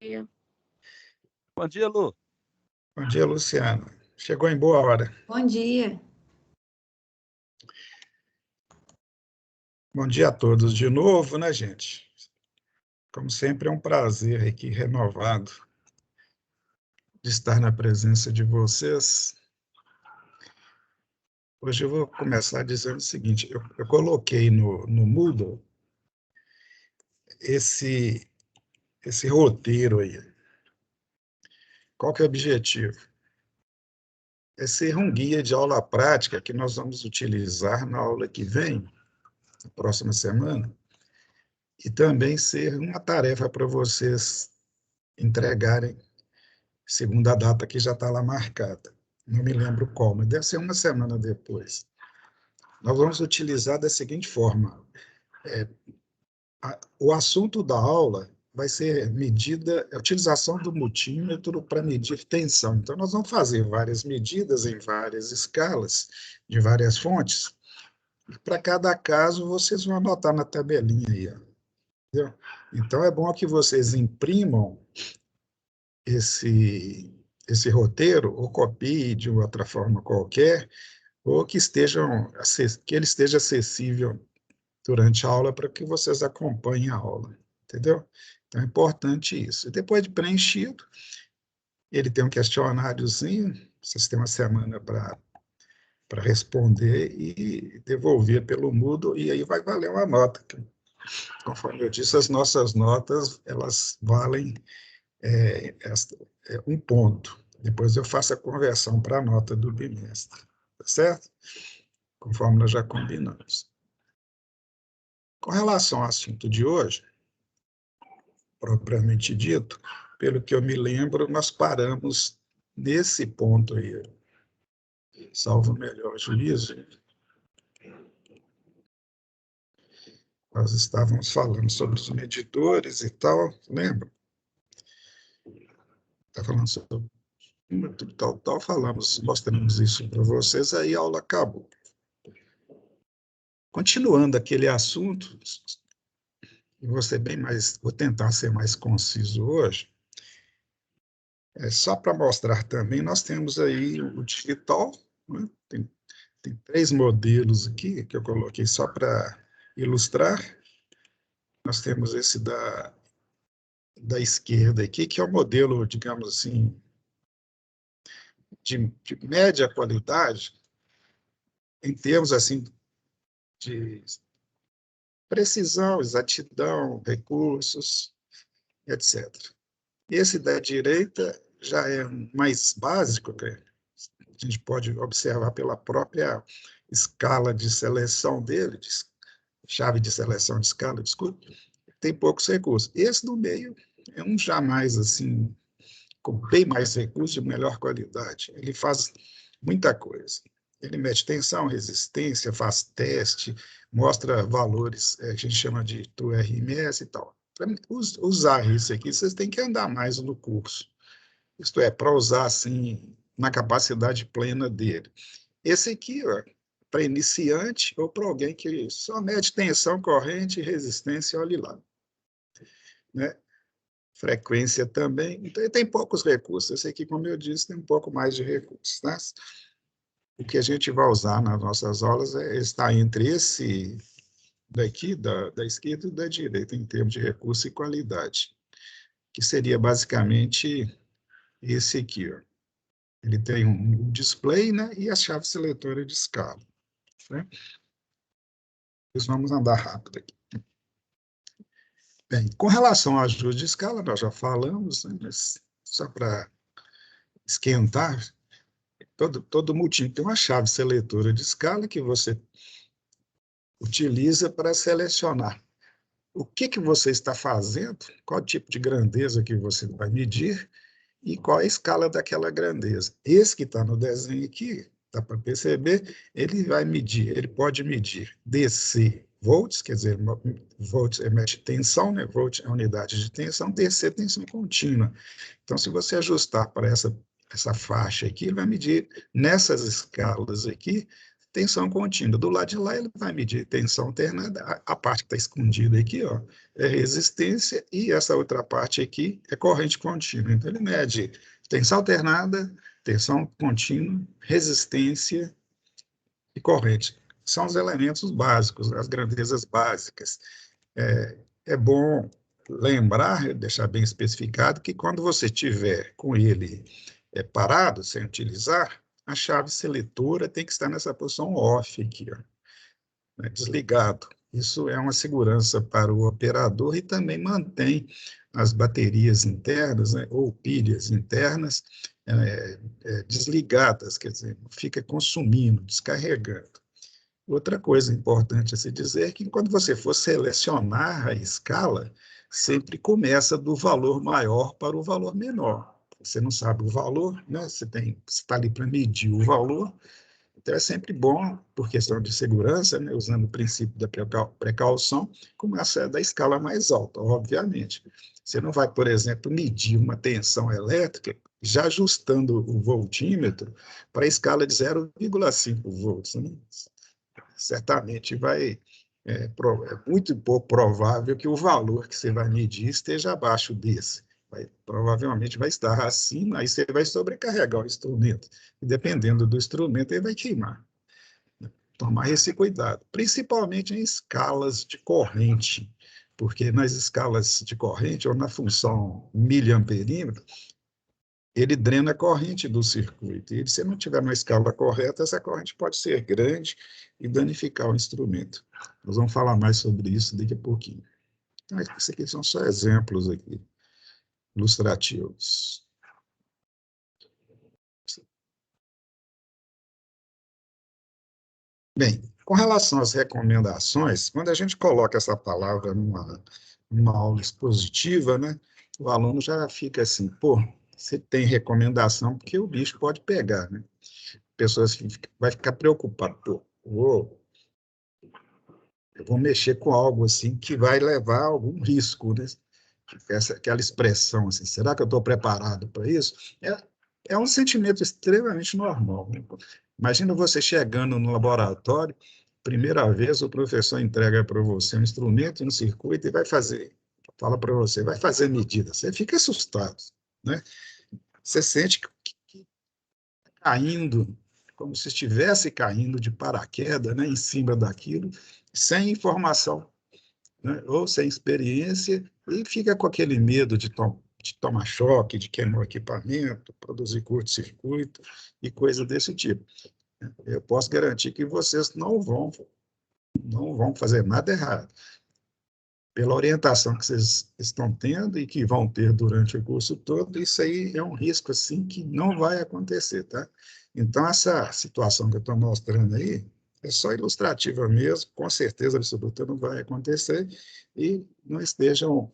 Dia. Bom dia, Lu. Bom dia, Luciano. Chegou em boa hora. Bom dia. Bom dia a todos de novo, né, gente? Como sempre, é um prazer aqui renovado de estar na presença de vocês. Hoje eu vou começar dizendo o seguinte: eu coloquei no Moodle esse roteiro aí. Qual que é o objetivo? É ser um guia de aula prática que nós vamos utilizar na aula que vem, na próxima semana, e também ser uma tarefa para vocês entregarem, segundo a data que já está lá marcada. Não me lembro qual, mas deve ser uma semana depois. Nós vamos utilizar da seguinte forma: o assunto da aula vai ser a utilização do multímetro para medir tensão. Então, nós vamos fazer várias medidas em várias escalas, de várias fontes, e para cada caso vocês vão anotar na tabelinha aí, ó. Entendeu? Então, é bom que vocês imprimam esse roteiro, ou copie de outra forma qualquer, ou que ele esteja acessível durante a aula para que vocês acompanhem a aula, entendeu? Então é importante isso. E depois de preenchido, ele tem um questionáriozinho, vocês têm uma semana para responder e devolver pelo Moodle, e aí vai valer uma nota. Conforme eu disse, as nossas notas, elas valem um ponto. Depois eu faço a conversão para a nota do bimestre, tá certo? Conforme nós já combinamos. Com relação ao assunto de hoje, propriamente dito, pelo que eu me lembro, nós paramos nesse ponto aí, salvo o melhor juízo. Nós estávamos falando sobre os medidores e tal, lembra? Está falando sobre tal, falamos, mostramos isso para vocês, aí a aula acabou. Continuando aquele assunto, vou tentar ser mais conciso hoje, só para mostrar também, nós temos aí o digital, né? Tem 3 modelos aqui que eu coloquei só para ilustrar. Nós temos esse da esquerda aqui, que é o modelo, digamos assim, de média qualidade, em termos assim de precisão, exatidão, recursos, etc. Esse da direita já é mais básico, que a gente pode observar pela própria escala de seleção dele, chave de seleção de escala, desculpe, tem poucos recursos. Esse do meio é um jamais assim, com bem mais recursos de melhor qualidade. Ele faz muita coisa. Ele mede tensão, resistência, faz teste, mostra valores que a gente chama de RMS e tal. Para usar isso aqui, vocês têm que andar mais no curso. Isto é, para usar assim, na capacidade plena dele. Esse aqui, para iniciante ou para alguém que só mede tensão, corrente, resistência, olhe lá. Né? Frequência também. Então, ele tem poucos recursos. Esse aqui, como eu disse, tem um pouco mais de recursos. Né? O que a gente vai usar nas nossas aulas está entre esse daqui, da esquerda e da direita, em termos de recurso e qualidade, que seria basicamente esse aqui. Ó. Ele tem um display, né, e a chave seletora de escala. Né? Vamos andar rápido aqui. Bem, com relação ao ajuste de escala, nós já falamos, né, mas só para esquentar, todo multímetro tem uma chave seletora de escala que você utiliza para selecionar o que você está fazendo, qual tipo de grandeza que você vai medir e qual a escala daquela grandeza. Esse que está no desenho aqui, dá para perceber, ele pode medir DC, volts, quer dizer, volts é tensão, né? Volt é unidade de tensão, DC, tensão contínua. Então, se você ajustar para essa faixa aqui, ele vai medir nessas escalas aqui tensão contínua. Do lado de lá, ele vai medir tensão alternada. A parte que está escondida aqui, ó, é resistência, e essa outra parte aqui é corrente contínua. Então, ele mede tensão alternada, tensão contínua, resistência e corrente. São os elementos básicos, as grandezas básicas. É bom lembrar, deixar bem especificado, que quando você tiver com ele parado, sem utilizar, a chave seletora tem que estar nessa posição off aqui, ó, né, desligado. Isso é uma segurança para o operador e também mantém as baterias internas, né, ou pilhas internas desligadas, quer dizer, fica consumindo, descarregando. Outra coisa importante a se dizer é que quando você for selecionar a escala, sempre começa do valor maior para o valor menor. Você não sabe o valor, né? Você está ali para medir o valor, então é sempre bom, por questão de segurança, né, usando o princípio da precaução, começar da escala mais alta, obviamente. Você não vai, por exemplo, medir uma tensão elétrica já ajustando o voltímetro para a escala de 0,5 volts, né? Certamente é muito pouco provável que o valor que você vai medir esteja abaixo desse. Provavelmente vai estar acima, aí você vai sobrecarregar o instrumento. E dependendo do instrumento, ele vai queimar. Tomar esse cuidado, principalmente em escalas de corrente, porque nas escalas de corrente, ou na função miliamperímetro, ele drena a corrente do circuito. E se não tiver na escala correta, essa corrente pode ser grande e danificar o instrumento. Nós vamos falar mais sobre isso daqui a pouquinho. Então, esses aqui são só exemplos aqui, ilustrativos. Bem, com relação às recomendações, quando a gente coloca essa palavra numa aula expositiva, né, o aluno já fica assim, pô, você tem recomendação, porque o bicho pode pegar, né? Pessoas vai ficar preocupada, pô, eu vou mexer com algo assim que vai levar a algum risco, né? Aquela expressão assim, será que eu estou preparado para isso? É um sentimento extremamente normal, né? Imagina você chegando no laboratório, primeira vez o professor entrega para você um instrumento, um circuito e fala para você, vai fazer medida. Você fica assustado, né? Você sente que caindo, como se estivesse caindo de paraquedas, né, em cima daquilo, sem informação, né, ou sem experiência, e fica com aquele medo de tomar choque, de queimar o equipamento, produzir curto-circuito e coisa desse tipo. Eu posso garantir que vocês não vão fazer nada errado. Pela orientação que vocês estão tendo e que vão ter durante o curso todo, isso aí é um risco assim que não vai acontecer, tá? Então, essa situação que eu estou mostrando aí é só ilustrativa mesmo, com certeza absoluta não vai acontecer, e não estejam,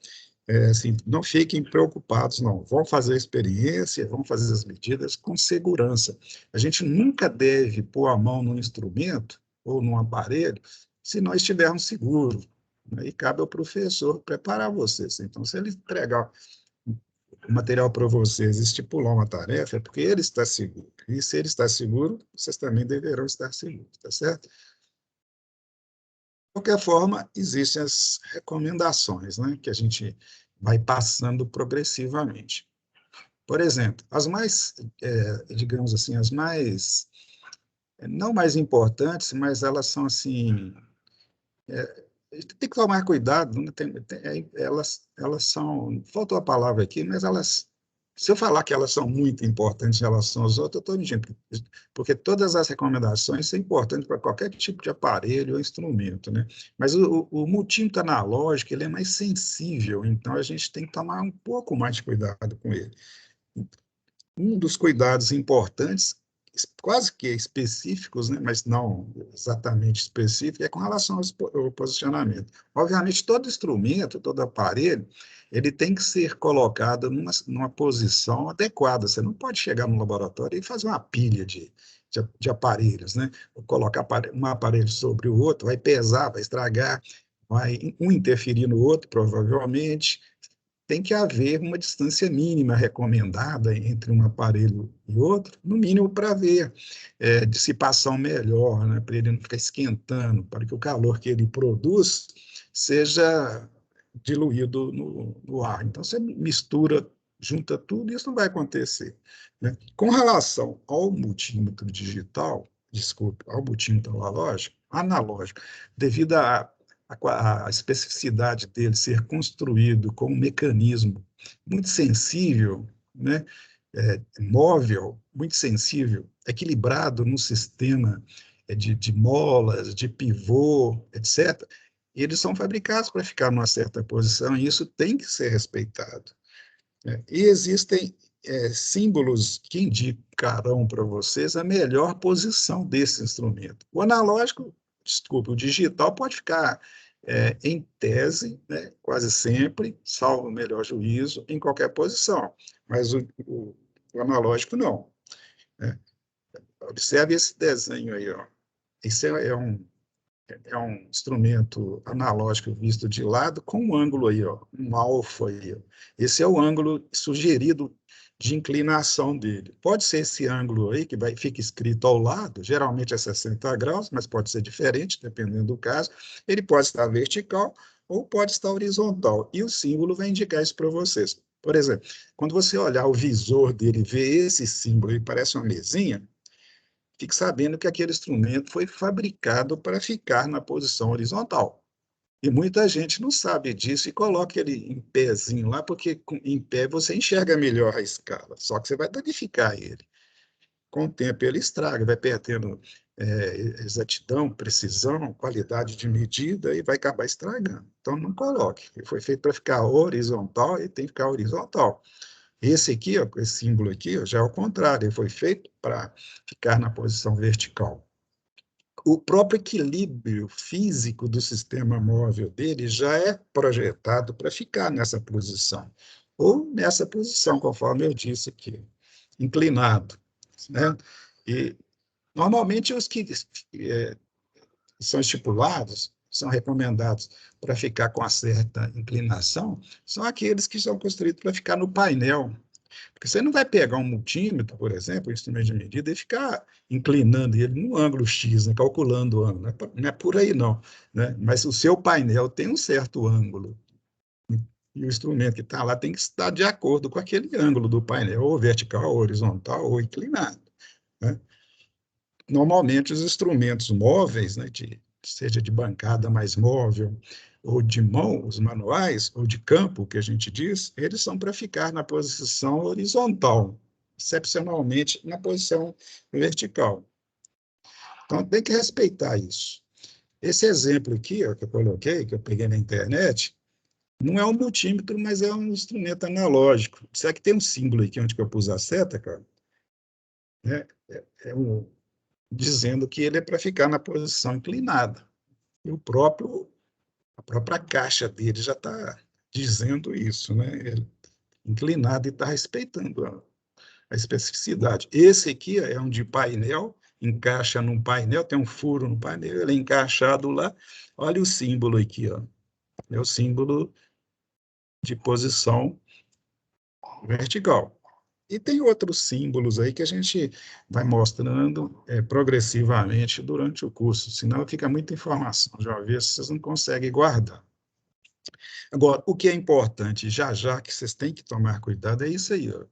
assim, não fiquem preocupados, não. Vão fazer a experiência, vão fazer as medidas com segurança. A gente nunca deve pôr a mão num instrumento ou num aparelho se nós estivermos seguros. Aí cabe ao professor preparar vocês. Então, se ele entregar o material para vocês, estipular uma tarefa, é porque ele está seguro. E se ele está seguro, vocês também deverão estar seguros, tá certo? De qualquer forma, existem as recomendações, né, que a gente vai passando progressivamente. Por exemplo, as mais, digamos assim, as mais, não mais importantes, mas elas são assim, tem que tomar cuidado, né? Elas são, faltou a palavra aqui, mas elas, se eu falar que elas são muito importantes em relação às outras, eu estou mentindo, porque todas as recomendações são importantes para qualquer tipo de aparelho ou instrumento, né? Mas o multímetro analógico, ele é mais sensível, então a gente tem que tomar um pouco mais de cuidado com ele. Um dos cuidados importantes, quase que específicos, né, mas não exatamente específico, é com relação ao posicionamento. Obviamente, todo instrumento, todo aparelho, ele tem que ser colocado numa posição adequada. Você não pode chegar no laboratório e fazer uma pilha de aparelhos, né? Colocar um aparelho sobre o outro, vai pesar, vai estragar, vai um interferir no outro, provavelmente, tem que haver uma distância mínima recomendada entre um aparelho e outro, no mínimo para ver dissipação melhor, né, para ele não ficar esquentando, para que o calor que ele produz seja diluído no ar. Então, você mistura, junta tudo, e isso não vai acontecer, né? Com relação ao multímetro digital, desculpe, ao multímetro analógico, devido a especificidade dele ser construído com um mecanismo muito sensível, né, móvel, muito sensível, equilibrado num sistema de molas, de pivô, etc., eles são fabricados para ficar numa certa posição e isso tem que ser respeitado, né? E existem símbolos que indicarão para vocês a melhor posição desse instrumento. O analógico, desculpa, o digital pode ficar em tese, né, quase sempre, salvo o melhor juízo, em qualquer posição, mas o analógico não, né? Observe esse desenho aí, ó. Esse é um instrumento analógico visto de lado com um ângulo aí, ó, um alfa aí, ó. Esse é o ângulo sugerido de inclinação dele. Pode ser esse ângulo aí, que fica escrito ao lado, geralmente é 60 graus, mas pode ser diferente, dependendo do caso. Ele pode estar vertical ou pode estar horizontal, e o símbolo vai indicar isso para vocês. Por exemplo, quando você olhar o visor dele e ver esse símbolo, ele parece uma mesinha, fique sabendo que aquele instrumento foi fabricado para ficar na posição horizontal. E muita gente não sabe disso e coloca ele em pezinho lá, porque em pé você enxerga melhor a escala, só que você vai danificar ele. Com o tempo ele estraga, vai perdendo exatidão, precisão, qualidade de medida e vai acabar estragando. Então não coloque. Ele foi feito para ficar horizontal e tem que ficar horizontal. Esse aqui, ó, esse símbolo aqui, ó, já é o contrário, ele foi feito para ficar na posição vertical. O próprio equilíbrio físico do sistema móvel dele já é projetado para ficar nessa posição, ou nessa posição, conforme eu disse aqui, inclinado, né? E, normalmente, os que são estipulados, são recomendados para ficar com uma certa inclinação, são aqueles que são construídos para ficar no painel. Porque você não vai pegar um multímetro, por exemplo, um instrumento de medida, e ficar inclinando ele no ângulo X, né, calculando o ângulo. Não é por aí, não, né? Mas o seu painel tem um certo ângulo. E o instrumento que está lá tem que estar de acordo com aquele ângulo do painel, ou vertical, ou horizontal, ou inclinado, né? Normalmente, os instrumentos móveis, né, seja de bancada mais móvel, ou de mão, os manuais, ou de campo, que a gente diz, eles são para ficar na posição horizontal, excepcionalmente na posição vertical. Então, tem que respeitar isso. Esse exemplo aqui, ó, que eu coloquei, que eu peguei na internet, não é um multímetro, mas é um instrumento analógico. Será que tem um símbolo aqui onde eu pus a seta, cara? É dizendo que ele é para ficar na posição inclinada. E a própria caixa dele já está dizendo isso, né? Ele, inclinado, e está respeitando a especificidade. Esse aqui é um de painel, encaixa num painel, tem um furo no painel, ele é encaixado lá. Olha o símbolo aqui, ó. É o símbolo de posição vertical. E tem outros símbolos aí que a gente vai mostrando progressivamente durante o curso, senão fica muita informação de uma vez, vocês não conseguem guardar. Agora, o que é importante, já que vocês têm que tomar cuidado, é isso aí, ó,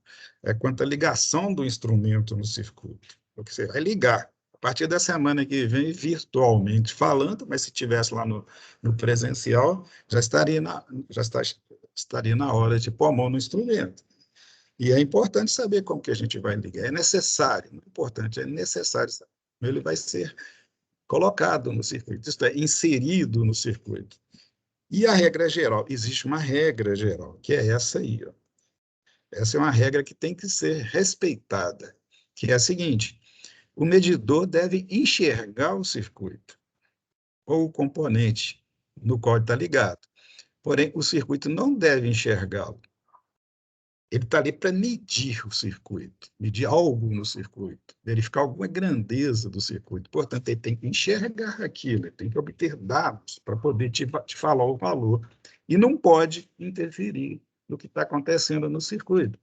é quanto à ligação do instrumento no circuito, porque você vai ligar. A partir da semana que vem, virtualmente falando, mas se tivesse lá no presencial, estaria na hora de pôr a mão no instrumento. E é importante saber como que a gente vai ligar. É necessário, não é importante, é necessário saber. Ele vai ser colocado no circuito, isto é, inserido no circuito. E a regra geral, existe uma regra geral, que é essa aí, ó. Essa é uma regra que tem que ser respeitada, que é a seguinte: o medidor deve enxergar o circuito, ou o componente no qual está ligado. Porém, o circuito não deve enxergá-lo. Ele está ali para medir o circuito, medir algo no circuito, verificar alguma grandeza do circuito. Portanto, ele tem que enxergar aquilo, ele tem que obter dados para poder te falar o valor. E não pode interferir do que está acontecendo no circuito.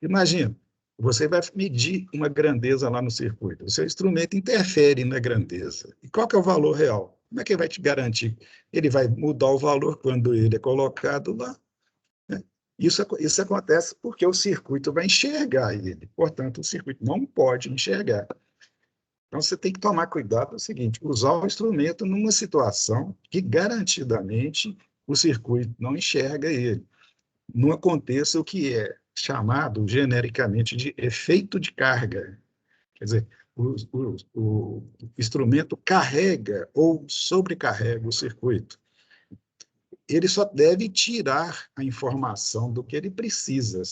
Imagina, você vai medir uma grandeza lá no circuito. O seu instrumento interfere na grandeza. E qual que é o valor real? Como é que ele vai te garantir? Ele vai mudar o valor quando ele é colocado lá. Né? Isso acontece porque o circuito vai enxergar ele. Portanto, o circuito não pode enxergar. Então, você tem que tomar cuidado é o seguinte, usar o instrumento numa situação que, garantidamente, o circuito não enxerga ele. Não aconteça o que é chamado genericamente de efeito de carga. Quer dizer, o instrumento carrega ou sobrecarrega o circuito. Ele só deve tirar a informação do que ele precisa,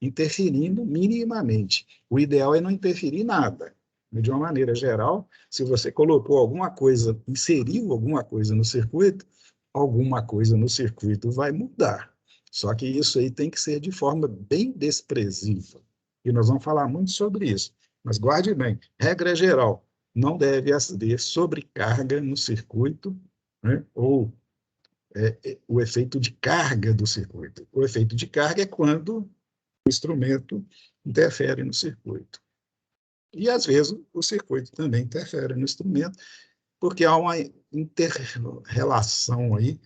interferindo minimamente. O ideal é não interferir nada. De uma maneira geral, se você colocou alguma coisa, inseriu alguma coisa no circuito, alguma coisa no circuito vai mudar. Só que isso aí tem que ser de forma bem desprezível. E nós vamos falar muito sobre isso. Mas guarde bem, regra geral, não deve haver sobrecarga no circuito, né? Ou o efeito de carga do circuito. O efeito de carga é quando o instrumento interfere no circuito. E, às vezes, o circuito também interfere no instrumento, porque há uma inter-relação aí,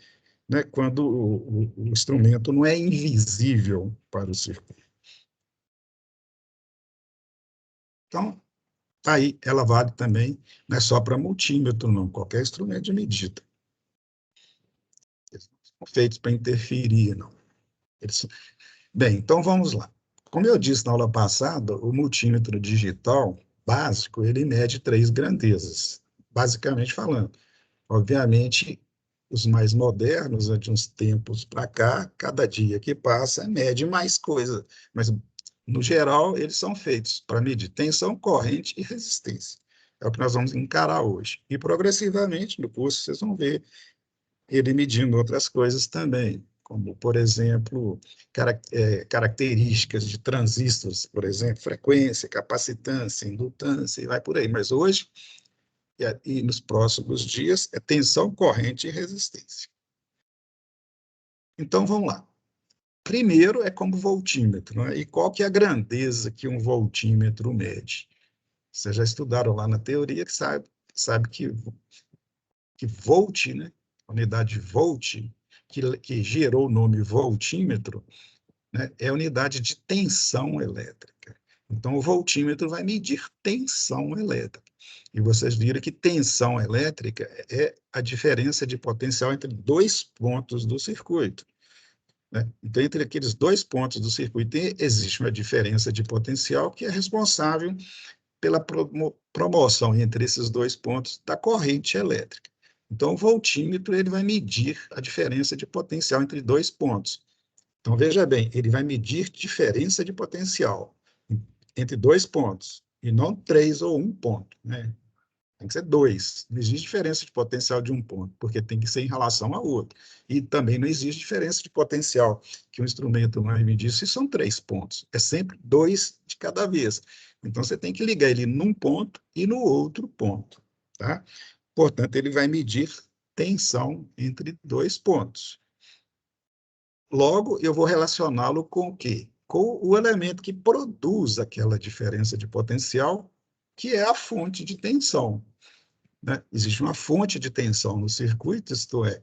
né, quando o instrumento não é invisível para o circuito. Então, aí ela vale também, não é só para multímetro, não, qualquer instrumento de medida. Eles não são feitos para interferir, não. Bem, então vamos lá. Como eu disse na aula passada, o multímetro digital básico, ele mede 3 grandezas, basicamente falando. Obviamente, os mais modernos, de uns tempos para cá, cada dia que passa, mede mais coisa, mas, no geral, eles são feitos para medir tensão, corrente e resistência. É o que nós vamos encarar hoje. E, progressivamente, no curso, vocês vão ver ele medindo outras coisas também, como, por exemplo, características de transistores, por exemplo, frequência, capacitância, indutância, e vai por aí. Mas hoje, e nos próximos dias, é tensão, corrente e resistência. Então, vamos lá. Primeiro é como voltímetro, né? E qual que é a grandeza que um voltímetro mede? Vocês já estudaram lá na teoria que sabe que volt, né? A unidade volt, que gerou o nome voltímetro, né? É a unidade de tensão elétrica. Então, o voltímetro vai medir tensão elétrica. E vocês viram que tensão elétrica é a diferença de potencial entre 2 pontos do circuito. Né? Então, entre aqueles 2 pontos do circuito, existe uma diferença de potencial que é responsável pela promoção entre esses 2 pontos da corrente elétrica. Então, o voltímetro ele vai medir a diferença de potencial entre 2 pontos. Então, veja bem, ele vai medir diferença de potencial entre 2 pontos, e não 3 ou 1 ponto. Né? Tem que ser 2. Não existe diferença de potencial de 1 ponto, porque tem que ser em relação ao outro. E também não existe diferença de potencial que o instrumento vai medir se são 3 pontos. É sempre 2 de cada vez. Então, você tem que ligar ele num ponto e no outro ponto. Tá? Portanto, ele vai medir tensão entre 2 pontos. Logo, eu vou relacioná-lo com o quê? Com o elemento que produz aquela diferença de potencial, que é a fonte de tensão. Né? Existe uma fonte de tensão no circuito, isto é,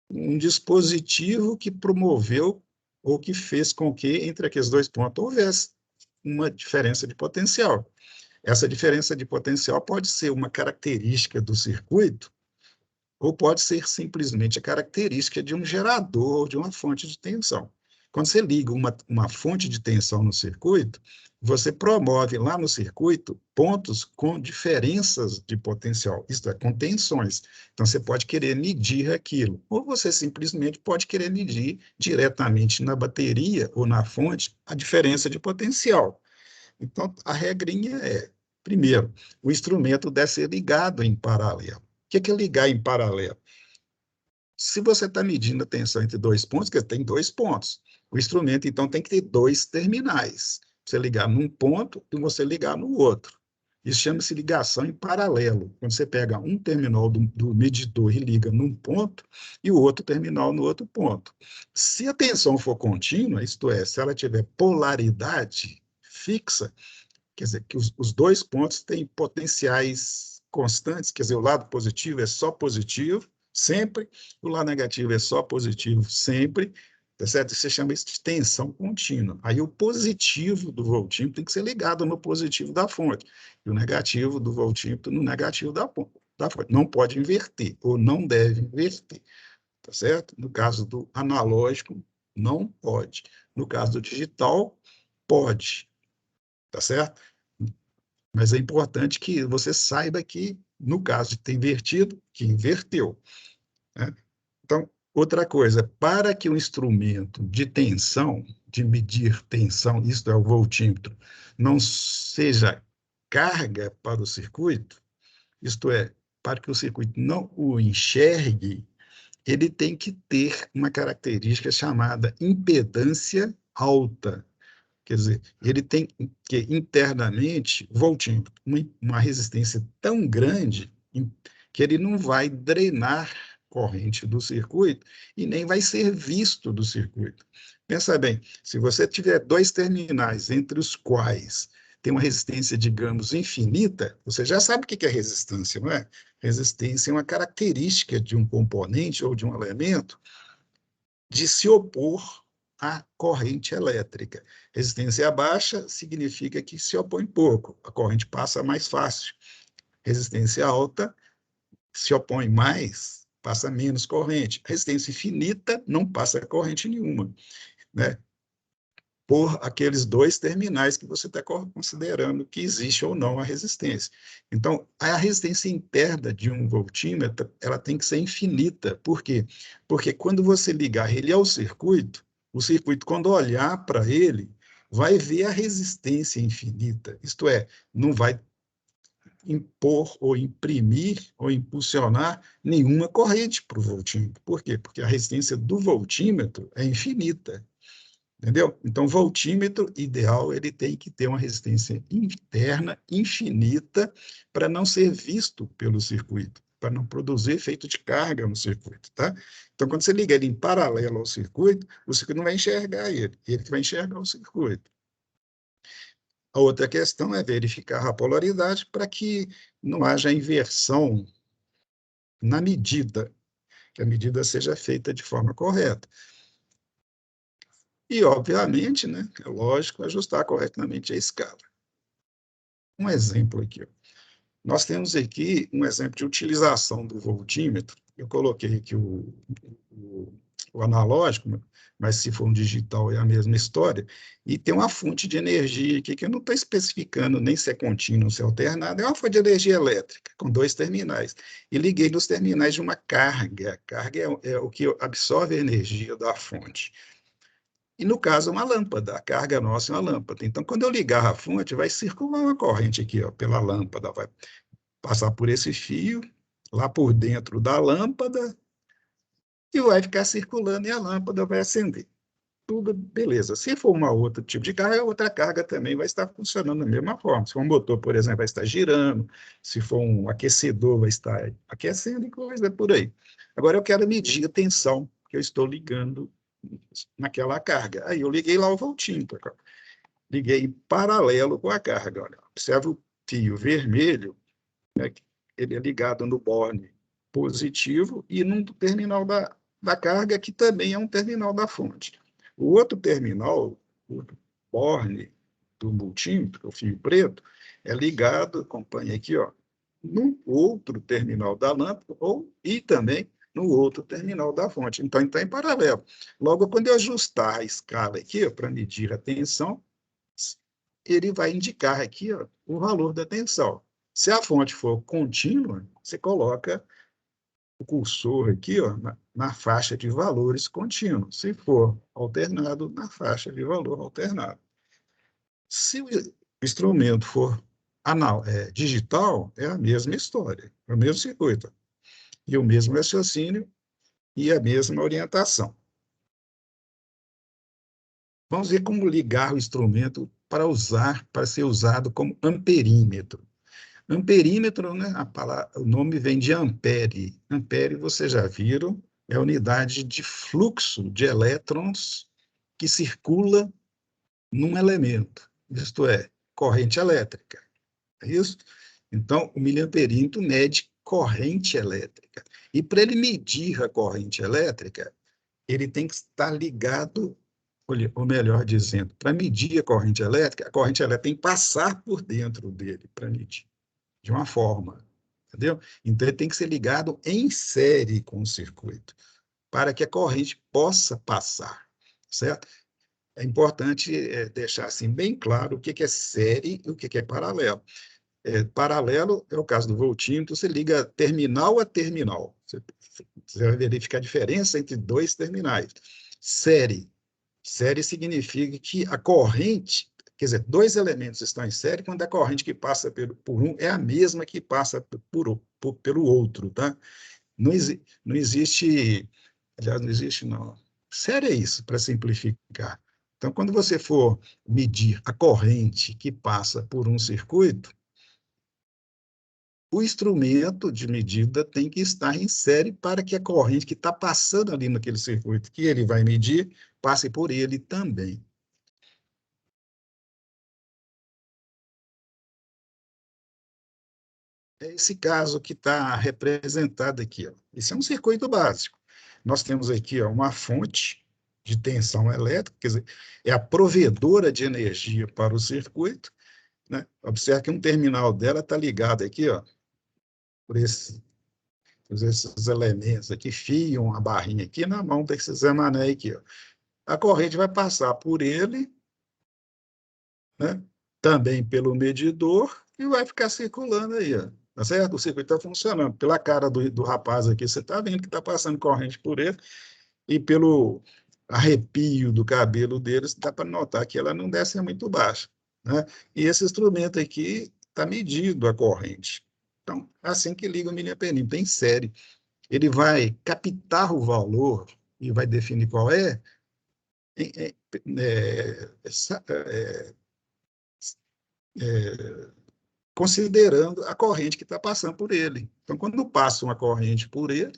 um dispositivo que promoveu ou que fez com que, entre aqueles 2 pontos, houvesse uma diferença de potencial. Essa diferença de potencial pode ser uma característica do circuito, ou pode ser simplesmente a característica de um gerador, de uma fonte de tensão. Quando você liga uma fonte de tensão no circuito, você promove lá no circuito pontos com diferenças de potencial, isto é, com tensões. Então, você pode querer medir aquilo, ou você simplesmente pode querer medir diretamente na bateria ou na fonte a diferença de potencial. Então, a regrinha é, primeiro, o instrumento deve ser ligado em paralelo. O que é ligar em paralelo? Se você está medindo a tensão entre 2 pontos, que tem 2 pontos, o instrumento, então, tem que ter 2 terminais. Você ligar num ponto e você ligar no outro. Isso chama-se ligação em paralelo. Quando você pega um terminal do medidor e liga num ponto, e o outro terminal no outro ponto. Se a tensão for contínua, isto é, se ela tiver polaridade fixa, quer dizer, que os dois pontos têm potenciais constantes, quer dizer, o lado positivo é só positivo, sempre, o lado negativo é só positivo, sempre, tá certo? Você chama isso de tensão contínua. Aí o positivo do voltímetro tem que ser ligado no positivo da fonte, e o negativo do voltímetro no negativo da fonte. Não pode inverter, ou não deve inverter, tá certo? No caso do analógico, não pode. No caso do digital, pode, tá certo? Mas é importante que você saiba que, no caso de ter invertido, que inverteu, né? Então, outra coisa, para que o instrumento de tensão, de medir tensão, isto é o voltímetro, não seja carga para o circuito, isto é, para que o circuito não o enxergue, ele tem que ter uma característica chamada impedância alta. Quer dizer, ele tem que internamente, o voltímetro, uma resistência tão grande que ele não vai drenar corrente do circuito e nem vai ser visto do circuito. Pensa bem, se você tiver dois terminais entre os quais tem uma resistência, digamos, infinita, você já sabe o que é resistência, não é? Resistência é uma característica de um componente ou de um elemento de se opor à corrente elétrica. Resistência baixa significa que se opõe pouco, a corrente passa mais fácil. Resistência alta se opõe mais, passa menos corrente. Resistência infinita não passa corrente nenhuma, né? Por aqueles dois terminais que você está considerando que existe ou não a resistência. Então, a resistência interna de um voltímetro, ela tem que ser infinita. Por quê? Porque quando você ligar ele ao circuito, o circuito, quando olhar para ele, vai ver a resistência infinita. Isto é, não vai impor ou imprimir ou impulsionar nenhuma corrente para o voltímetro. Por quê? Porque a resistência do voltímetro é infinita. Entendeu? Então, o voltímetro ideal ele tem que ter uma resistência interna infinita para não ser visto pelo circuito, para não produzir efeito de carga no circuito, tá? Então, quando você liga ele em paralelo ao circuito, o circuito não vai enxergar ele que vai enxergar o circuito. A outra questão é verificar a polaridade para que não haja inversão na medida, que a medida seja feita de forma correta. E, obviamente, né, é lógico, ajustar corretamente a escala. Um exemplo aqui. Ó. Nós temos aqui um exemplo de utilização do voltímetro. Eu coloquei aqui o analógico, mas se for um digital é a mesma história. E tem uma fonte de energia aqui que eu não estou especificando nem se é contínua ou se é alternada. É uma fonte de energia elétrica, com dois terminais. E liguei nos terminais de uma carga. A carga é o que absorve a energia da fonte. E, no caso, uma lâmpada. A carga nossa é uma lâmpada. Então, quando eu ligar a fonte, vai circular uma corrente aqui, ó, pela lâmpada. Vai passar por esse fio, lá por dentro da lâmpada, e vai ficar circulando e a lâmpada vai acender. Tudo beleza. Se for uma outro tipo de carga, outra carga também vai estar funcionando da mesma forma. Se for um motor, por exemplo, vai estar girando. Se for um aquecedor, vai estar aquecendo e coisa por aí. Agora, eu quero medir a tensão que eu estou ligando naquela carga. Aí eu liguei lá o voltímetro, liguei em paralelo com a carga. Olha, observa o fio vermelho, né, ele é ligado no borne positivo e num terminal da carga, que também é um terminal da fonte. O outro terminal, o borne do multímetro, o fio preto, é ligado, acompanha aqui, ó, no outro terminal da lâmpada e também no outro terminal da fonte. Então, está em paralelo. Logo, quando eu ajustar a escala aqui para medir a tensão, ele vai indicar aqui ó, o valor da tensão. Se a fonte for contínua, você coloca o cursor aqui ó, na faixa de valores contínuos. Se for alternado, na faixa de valor alternado. Se o instrumento for digital, é a mesma história, é o mesmo circuito, e o mesmo raciocínio e a mesma orientação. Vamos ver como ligar o instrumento para ser usado como amperímetro. Amperímetro, né? O nome vem de ampere. Ampere, vocês já viram, é a unidade de fluxo de elétrons que circula num elemento, isto é, corrente elétrica. É isso? Então, o miliamperímetro mede corrente elétrica. E para ele medir a corrente elétrica, ele tem que estar ligado, ou melhor dizendo, para medir a corrente elétrica tem que passar por dentro dele para medir, de uma forma, entendeu? Então, ele tem que ser ligado em série com o circuito, para que a corrente possa passar, certo? É importante deixar assim bem claro o que é série e o que é paralelo. Paralelo é o caso do voltímetro, você liga terminal a terminal. Você vai verificar a diferença entre dois terminais. Série significa que a corrente, quer dizer, dois elementos estão em série quando a corrente que passa por um é a mesma que passa pelo outro, tá? Não existe, aliás, não existe, não. Série é isso, para simplificar. Então, quando você for medir a corrente que passa por um circuito, o instrumento de medida tem que estar em série para que a corrente que está passando ali naquele circuito que ele vai medir, passe por ele também. É esse caso que está representado aqui. Ó. Esse é um circuito básico. Nós temos aqui ó, uma fonte de tensão elétrica, quer dizer, é a provedora de energia para o circuito. Né? Observe que um terminal dela está ligado aqui, ó, por esses elementos aqui, fiam a barrinha aqui na mão desses emané aqui. Ó. A corrente vai passar por ele, né? Também pelo medidor, e vai ficar circulando aí. Ó. Tá certo? O circuito está funcionando. Pela cara do rapaz aqui, você está vendo que está passando corrente por ele, e pelo arrepio do cabelo deles, dá para notar que ela não desce muito baixa. Né? E esse instrumento aqui está medindo a corrente. Então, é assim que liga o miliamperímetro, em série. Ele vai captar o valor e vai definir qual é, é, é, é, considerando a corrente que está passando por ele. Então, quando passa uma corrente por ele,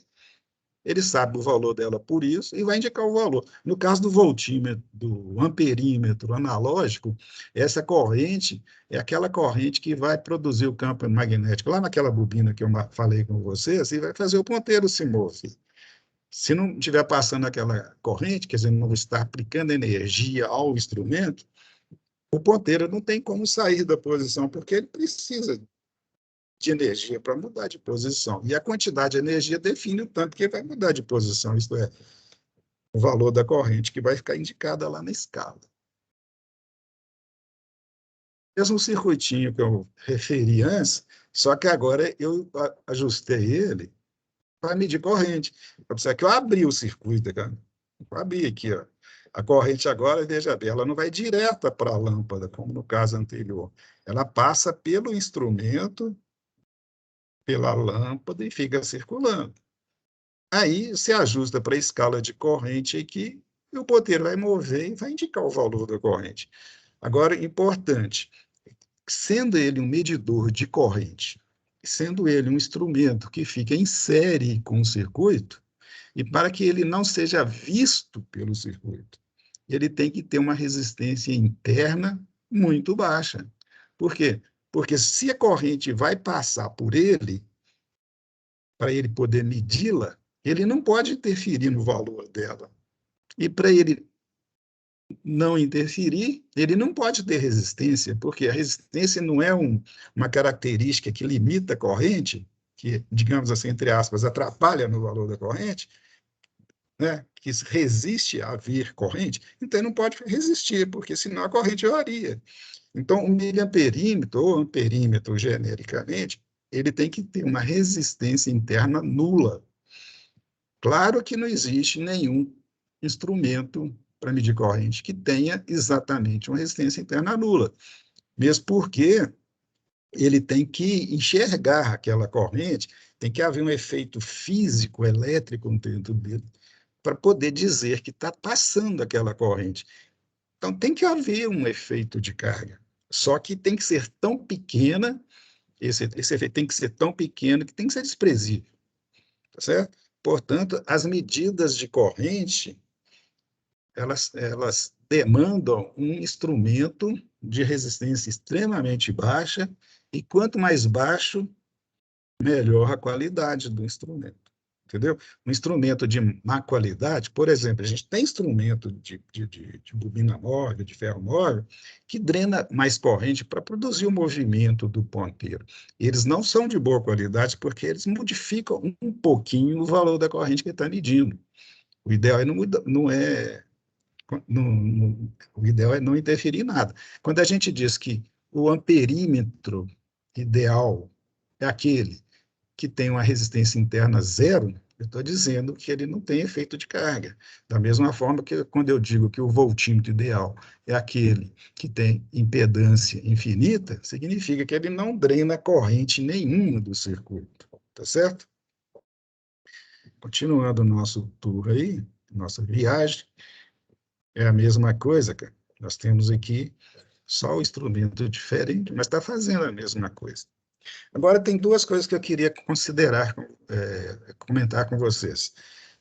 ele sabe o valor dela por isso e vai indicar o valor. No caso do voltímetro, do amperímetro analógico, essa corrente é aquela corrente que vai produzir o campo magnético. Lá naquela bobina que eu falei com você, assim, vai fazer o ponteiro se mover. Se não estiver passando aquela corrente, quer dizer, não está aplicando energia ao instrumento, o ponteiro não tem como sair da posição, porque ele precisa de energia para mudar de posição. E a quantidade de energia define o tanto que ele vai mudar de posição, isto é, o valor da corrente que vai ficar indicada lá na escala. Mesmo circuitinho que eu referi antes, só que agora eu ajustei ele para medir corrente. Observe que eu abri o circuito, cara. Eu abri aqui, ó. A corrente agora, veja bem, ela não vai direta para a lâmpada, como no caso anterior. Ela passa pelo instrumento, pela lâmpada e fica circulando. Aí você ajusta para a escala de corrente aqui, e o ponteiro vai mover e vai indicar o valor da corrente. Agora, importante, sendo ele um medidor de corrente, sendo ele um instrumento que fica em série com o circuito, e para que ele não seja visto pelo circuito, ele tem que ter uma resistência interna muito baixa. Por quê? Porque se a corrente vai passar por ele, para ele poder medi-la, ele não pode interferir no valor dela. E para ele não interferir, ele não pode ter resistência, porque a resistência não é uma característica que limita a corrente, que, digamos assim, entre aspas, atrapalha no valor da corrente, né, que resiste a vir corrente, então ele não pode resistir, porque senão a corrente varia. Então, o miliamperímetro, ou amperímetro genericamente, ele tem que ter uma resistência interna nula. Claro que não existe nenhum instrumento para medir corrente que tenha exatamente uma resistência interna nula, mesmo porque ele tem que enxergar aquela corrente, tem que haver um efeito físico, elétrico dentro dele, para poder dizer que está passando aquela corrente. Então, tem que haver um efeito de carga, só que tem que ser tão pequena esse efeito tem que ser tão pequeno que tem que ser desprezível, tá certo? Portanto, as medidas de corrente, elas demandam um instrumento de resistência extremamente baixa, e quanto mais baixo, melhor a qualidade do instrumento. Entendeu? Um instrumento de má qualidade, por exemplo, a gente tem instrumento de bobina móvel, de ferro móvel, que drena mais corrente para produzir o movimento do ponteiro. Eles não são de boa qualidade porque eles modificam um pouquinho o valor da corrente que está medindo. O ideal é o ideal é não interferir em nada. Quando a gente diz que o amperímetro ideal é aquele que tem uma resistência interna zero, eu estou dizendo que ele não tem efeito de carga. Da mesma forma que quando eu digo que o voltímetro ideal é aquele que tem impedância infinita, significa que ele não drena corrente nenhuma do circuito. Tá certo? Continuando o nosso tour aí, nossa viagem, é a mesma coisa, cara. Nós temos aqui só o instrumento diferente, mas está fazendo a mesma coisa. Agora, tem duas coisas que eu queria considerar, comentar com vocês.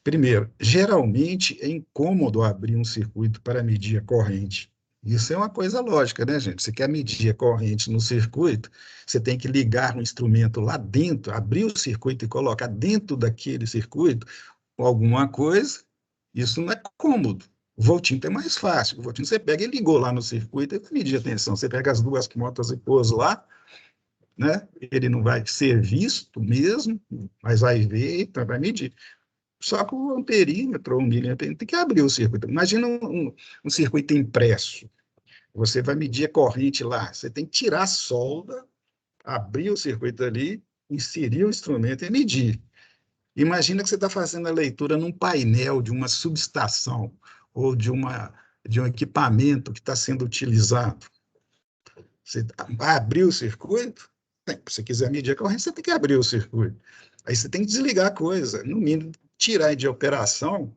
Primeiro, geralmente é incômodo abrir um circuito para medir a corrente. Isso é uma coisa lógica, né, gente? Você quer medir a corrente no circuito, você tem que ligar um instrumento lá dentro, abrir o circuito e colocar dentro daquele circuito alguma coisa. Isso não é cômodo. O voltímetro é mais fácil. O voltímetro você pega e ligou lá no circuito e vai medir a tensão. Você pega as duas motas e pôs lá, né? Ele não vai ser visto mesmo, mas vai ver, então vai medir. Só que o amperímetro ou o miliamperímetro tem que abrir o circuito. Imagina um circuito impresso. Você vai medir a corrente lá, você tem que tirar a solda, abrir o circuito ali, inserir o instrumento e medir. Imagina que você está fazendo a leitura num painel de uma subestação ou de um equipamento que está sendo utilizado. Você vai abrir o circuito? Se você quiser medir a corrente, você tem que abrir o circuito. Aí você tem que desligar a coisa, no mínimo, tirar de operação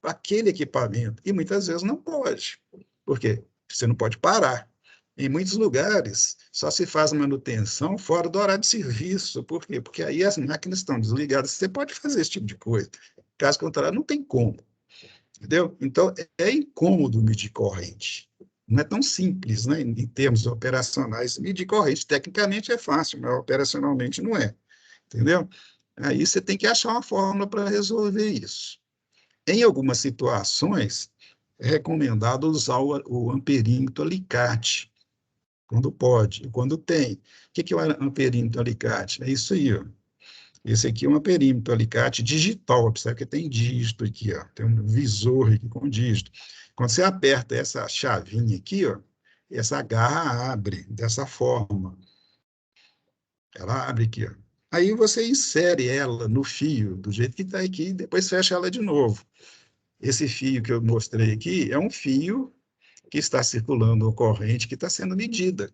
aquele equipamento. E muitas vezes não pode. Por quê? Você não pode parar. Em muitos lugares, só se faz manutenção fora do horário de serviço. Por quê? Porque aí as máquinas estão desligadas. Você pode fazer esse tipo de coisa. Caso contrário, não tem como. Entendeu? Então, é incômodo medir corrente. Não é tão simples, né, em termos operacionais. Medir corrente, tecnicamente, é fácil, mas operacionalmente não é. Entendeu? Aí você tem que achar uma fórmula para resolver isso. Em algumas situações, é recomendado usar o amperímetro alicate, quando pode, quando tem. O que é o amperímetro alicate? É isso aí, ó. Esse aqui é um amperímetro alicate digital, observe que tem dígito aqui, ó, tem um visor aqui com dígito. Quando você aperta essa chavinha aqui, ó, essa garra abre dessa forma. Ela abre aqui, ó. Aí você insere ela no fio, do jeito que está aqui, e depois fecha ela de novo. Esse fio que eu mostrei aqui é um fio que está circulando a corrente que está sendo medida.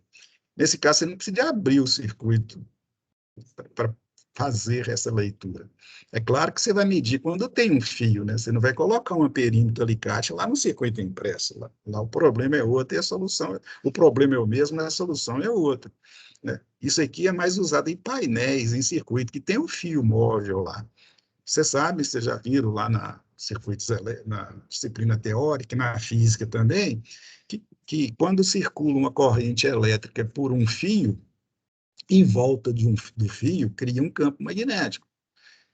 Nesse caso, você não precisa abrir o circuito para fazer essa leitura. É claro que você vai medir quando tem um fio, né? Você não vai colocar um amperímetro alicate lá no circuito impresso. Lá o problema é outro e a solução, o problema é o mesmo, mas a solução é outra, né? Isso aqui é mais usado em painéis, em circuito, que tem um fio móvel lá. Você sabe, vocês já viram lá na disciplina teórica, na física também, que quando circula uma corrente elétrica por um fio, em volta do fio, cria um campo magnético.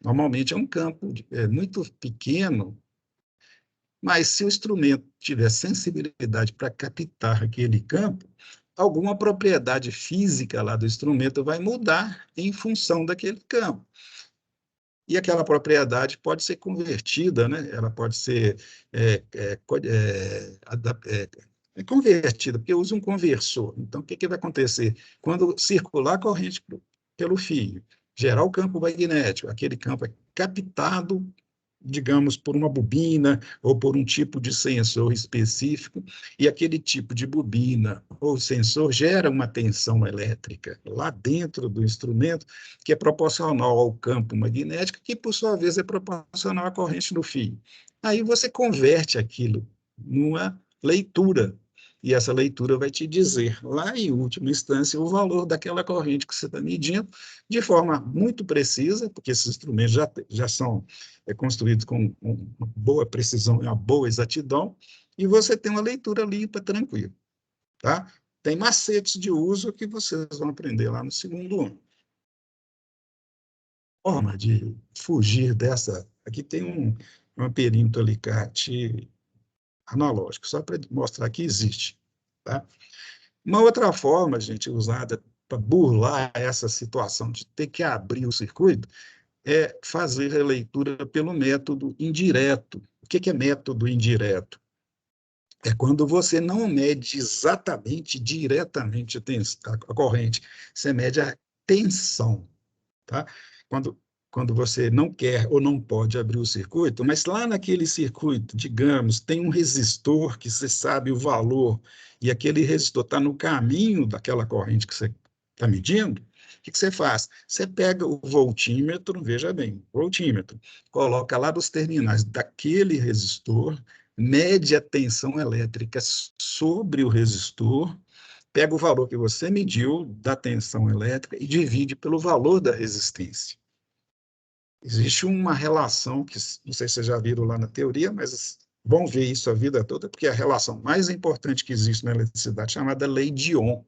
Normalmente é um campo muito pequeno, mas se o instrumento tiver sensibilidade para captar aquele campo, alguma propriedade física lá do instrumento vai mudar em função daquele campo. E aquela propriedade pode ser convertida, né? Ela pode ser convertida, porque usa um conversor. Então, o que vai acontecer? Quando circular a corrente pelo fio, gerar o campo magnético, aquele campo é captado, digamos, por uma bobina ou por um tipo de sensor específico, e aquele tipo de bobina ou sensor gera uma tensão elétrica lá dentro do instrumento, que é proporcional ao campo magnético, que, por sua vez, é proporcional à corrente do fio. Aí você converte aquilo numa leitura. e essa leitura vai te dizer, lá em última instância, o valor daquela corrente que você está medindo, de forma muito precisa, porque esses instrumentos já são construídos com uma boa precisão e uma boa exatidão, e você tem uma leitura limpa, tranquila. Tá? Tem macetes de uso que vocês vão aprender lá no segundo ano. Forma de fugir dessa... Aqui tem um perímetro alicate analógico, só para mostrar que existe. Tá? Uma outra forma, gente, usada para burlar essa situação de ter que abrir o circuito, é fazer a leitura pelo método indireto. O que é método indireto? É quando você não mede exatamente, diretamente a corrente, você mede a tensão. Tá? Quando você não quer ou não pode abrir o circuito, mas lá naquele circuito, digamos, tem um resistor que você sabe o valor, e aquele resistor está no caminho daquela corrente que você está medindo, o que você faz? Você pega o voltímetro, veja bem, voltímetro, coloca lá dos terminais daquele resistor, mede a tensão elétrica sobre o resistor, pega o valor que você mediu da tensão elétrica e divide pelo valor da resistência. Existe uma relação, que não sei se vocês já viram lá na teoria, mas vão ver isso a vida toda, porque é a relação mais importante que existe na eletricidade, chamada lei de Ohm.